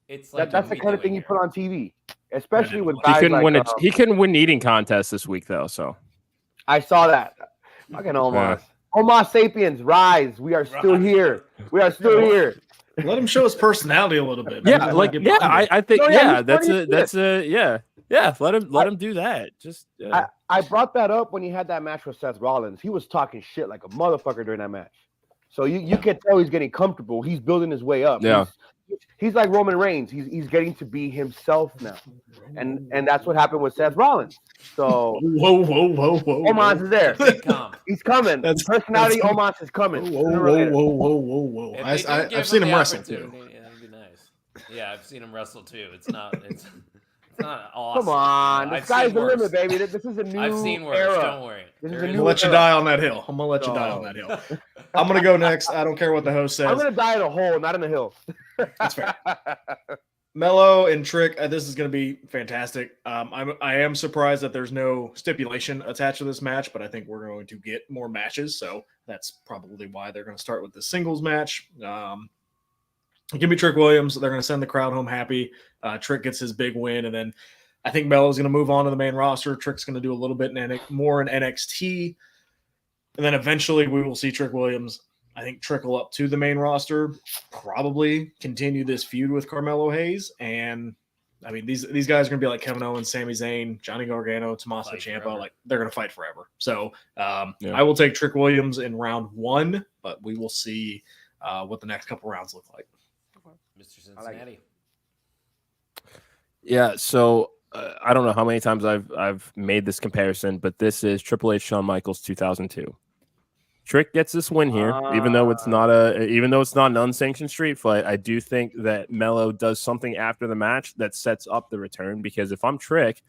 [SPEAKER 1] it's like
[SPEAKER 4] that's the kind of thing you put on TV, especially with guys
[SPEAKER 2] he couldn't win eating contest this week though. So
[SPEAKER 4] I saw that. Fucking Omos. Omos Sapiens, rise. We are still here. We are still here.
[SPEAKER 3] Let him show his personality a little bit.
[SPEAKER 2] Yeah, I think let him do that. Just
[SPEAKER 4] I brought that up when he had that match with Seth Rollins. He was talking shit like a motherfucker during that match. So you can tell he's getting comfortable. He's building his way up.
[SPEAKER 2] Yeah.
[SPEAKER 4] He's like Roman Reigns. He's getting to be himself now. And that's what happened with Seth Rollins. So
[SPEAKER 3] whoa.
[SPEAKER 4] Omos is there. He's coming. Personality Omos is coming.
[SPEAKER 3] Whoa. I've seen him wrestle too.
[SPEAKER 1] Yeah, that'd be nice. Yeah, I've seen him wrestle too. It's not awesome.
[SPEAKER 4] Come on. The sky's the limit, baby. This is a new
[SPEAKER 1] I've seen worse.
[SPEAKER 4] era.
[SPEAKER 1] Don't worry.
[SPEAKER 3] I'm gonna let you die on that hill. I'm gonna go next. I don't care what the host says.
[SPEAKER 4] I'm gonna die in a hole, not in the hill.
[SPEAKER 3] That's fair. Mello and Trick, this is going to be fantastic. I am surprised that there's no stipulation attached to this match, but I think we're going to get more matches, so that's probably why they're going to start with the singles match. Give me Trick Williams. They're going to send the crowd home happy. Trick gets his big win, and then I think Mello's going to move on to the main roster. Trick's going to do a little bit more in NXT, and then eventually we will see Trick Williams, I think, trickle up to the main roster, probably continue this feud with Carmelo Hayes. And I mean, these guys are going to be like Kevin Owens, Sami Zayn, Johnny Gargano, Tommaso Ciampa. Like, they're going to fight forever. So I will take Trick Williams in round 1, but we will see what the next couple rounds look like.
[SPEAKER 1] Mr. Cincinnati.
[SPEAKER 2] Yeah. So I don't know how many times I've made this comparison, but this is Triple H, Shawn Michaels, 2002. Trick gets this win here, even though it's not an unsanctioned street fight. I do think that Mello does something after the match that sets up the return, because if I'm Trick,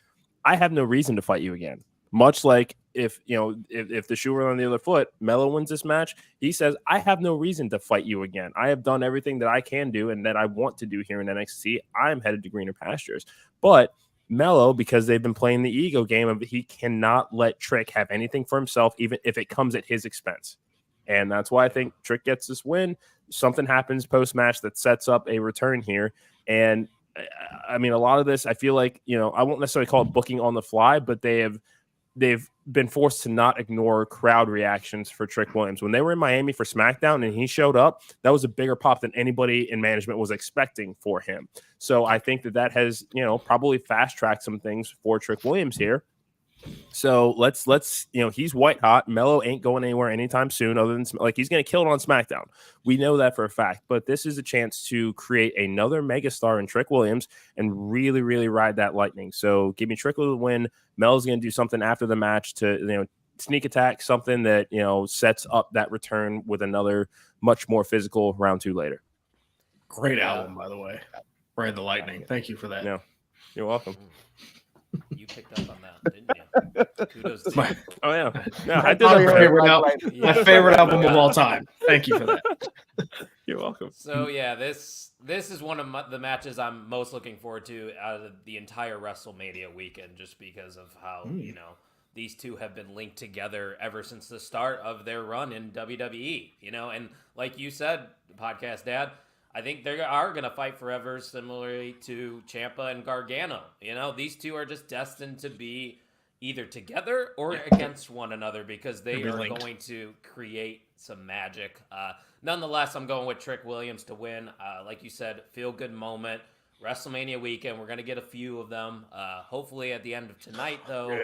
[SPEAKER 2] I have no reason to fight you again. Much like if the shoe were on the other foot, Mello wins this match. He says, I have no reason to fight you again. I have done everything that I can do and that I want to do here in NXT. I'm headed to greener pastures. But Mello, because they've been playing the ego game of he cannot let Trick have anything for himself, even if it comes at his expense. And that's why I think Trick gets this win. Something happens post-match that sets up a return here. And I mean, a lot of this, I feel like, I won't necessarily call it booking on the fly, but they've been forced to not ignore crowd reactions for Trick Williams. When they were in Miami for SmackDown and he showed up, that was a bigger pop than anybody in management was expecting for him. So I think that has, probably fast-tracked some things for Trick Williams here. So let's he's white hot. Mello ain't going anywhere anytime soon, other than he's going to kill it on SmackDown. We know that for a fact, but this is a chance to create another megastar in Trick Williams and really, really ride that lightning. So give me Trick with the win. Mello's going to do something after the match to, sneak attack, something that, sets up that return with another much more physical round 2 later.
[SPEAKER 3] Great album, by the way. Ride the Lightning. Thank you for that.
[SPEAKER 2] Yeah. You're welcome.
[SPEAKER 1] You picked up on that, didn't you? Kudos to you.
[SPEAKER 2] Oh yeah. Yeah, I
[SPEAKER 4] That's
[SPEAKER 2] did
[SPEAKER 4] all
[SPEAKER 2] that
[SPEAKER 4] you
[SPEAKER 2] for
[SPEAKER 4] heard,
[SPEAKER 2] you.
[SPEAKER 3] favorite
[SPEAKER 4] Ride the
[SPEAKER 3] al-
[SPEAKER 4] Lightning.
[SPEAKER 3] My favorite album of all time. Thank you for that.
[SPEAKER 2] You're welcome.
[SPEAKER 1] So yeah, this is one of the matches I'm most looking forward to out of the entire WrestleMania weekend, just because of how these two have been linked together ever since the start of their run in WWE. And like you said, Podcast Dad, I think they are going to fight forever, similarly to Ciampa and Gargano. These two are just destined to be either together or against one another, because they are going to create some magic. Nonetheless, I'm going with Trick Williams to win. Like you said, feel good moment. WrestleMania weekend, we're going to get a few of them. Hopefully at the end of tonight, though.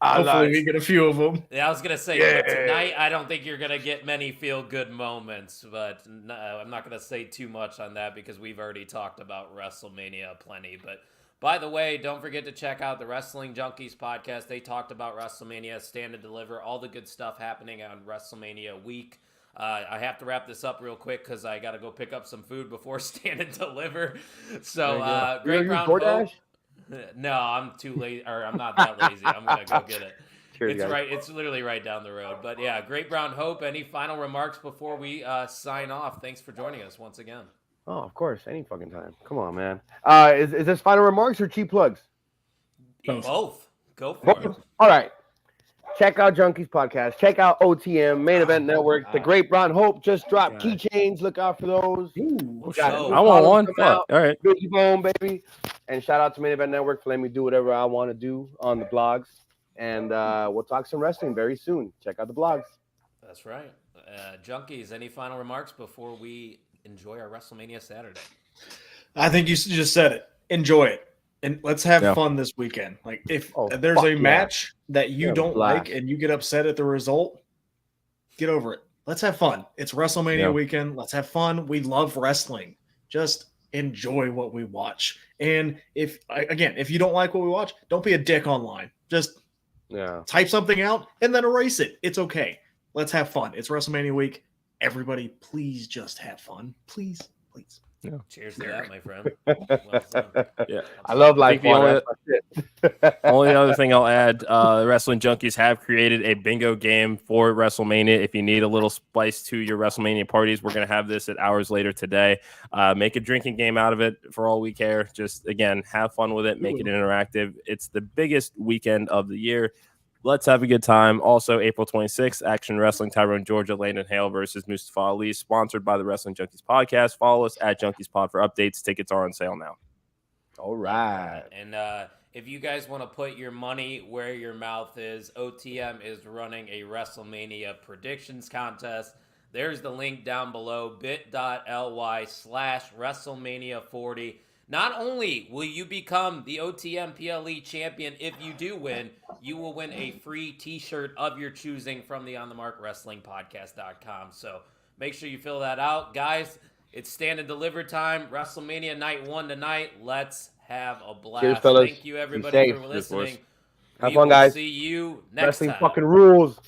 [SPEAKER 3] Hopefully we get a few of them.
[SPEAKER 1] Yeah, I was going to say, but tonight I don't think you're going to get many feel-good moments, but I'm not going to say too much on that because we've already talked about WrestleMania plenty. But by the way, don't forget to check out the Wrestling Junkies podcast. They talked about WrestleMania, Stand and Deliver, all the good stuff happening on WrestleMania week. I have to wrap this up real quick because I got to go pick up some food before Stand and Deliver. So, Great Brown Hope. No, I'm too lazy, or I'm not that lazy. I'm gonna go get it.
[SPEAKER 4] Cheers,
[SPEAKER 1] It's
[SPEAKER 4] guys.
[SPEAKER 1] right. It's literally right down the road. But yeah, Great Brown Hope. Any final remarks before we sign off? Thanks for joining us once again.
[SPEAKER 4] Oh, of course. Any fucking time. Come on, man. Is this final remarks or cheap plugs?
[SPEAKER 1] Both. Go for it.
[SPEAKER 4] All right. Check out Junkies Podcast. Check out OTM, Main Event Network. The Great Brown Hope just dropped keychains. Look out for those.
[SPEAKER 2] I want one. Fuck. All right.
[SPEAKER 4] Biggie Bone, baby. And shout out to Main Event Network for letting me do whatever I want to do on the blogs. And we'll talk some wrestling very soon. Check out the blogs.
[SPEAKER 1] That's right. Junkies, any final remarks before we enjoy our WrestleMania Saturday?
[SPEAKER 3] I think you just said it. Enjoy it. And let's have fun this weekend. Like, if there's a match that you don't like and you get upset at the result, get over it. Let's have fun. It's WrestleMania weekend. Let's have fun. We love wrestling. Just enjoy what we watch. And if you don't like what we watch, don't be a dick online. Just type something out and then erase it. It's okay. Let's have fun. It's WrestleMania week. Everybody, please just have fun. Please, please.
[SPEAKER 2] Yeah.
[SPEAKER 1] Cheers to that, my friend. Well done.
[SPEAKER 2] Yeah,
[SPEAKER 4] I love life.
[SPEAKER 2] Only other thing I'll add: Wrestling Junkies have created a bingo game for WrestleMania. If you need a little spice to your WrestleMania parties, we're going to have this at hours later today. Make a drinking game out of it for all we care. Just again, have fun with it. Make it interactive. It's the biggest weekend of the year. Let's have a good time. Also, April 26th, Action Wrestling, Tyrone, Georgia, Landon Hale versus Mustafa Ali, sponsored by the Wrestling Junkies podcast. Follow us at Junkies Pod for updates. Tickets are on sale now.
[SPEAKER 4] All right.
[SPEAKER 1] And if you guys want to put your money where your mouth is, OTM is running a WrestleMania predictions contest. There's the link down below, bit.ly/WrestleMania40. Not only will you become the OTM PLE champion if you do win, you will win a free t-shirt of your choosing from the OnTheMarkWrestlingPodcast.com. So make sure you fill that out. Guys, it's Stand and Deliver time. WrestleMania Night 1 tonight. Let's have a blast.
[SPEAKER 4] Cheers, fellas.
[SPEAKER 1] Thank you, everybody, for listening.
[SPEAKER 4] Have fun, guys.
[SPEAKER 1] See you next
[SPEAKER 4] Wrestling
[SPEAKER 1] time.
[SPEAKER 4] fucking rules.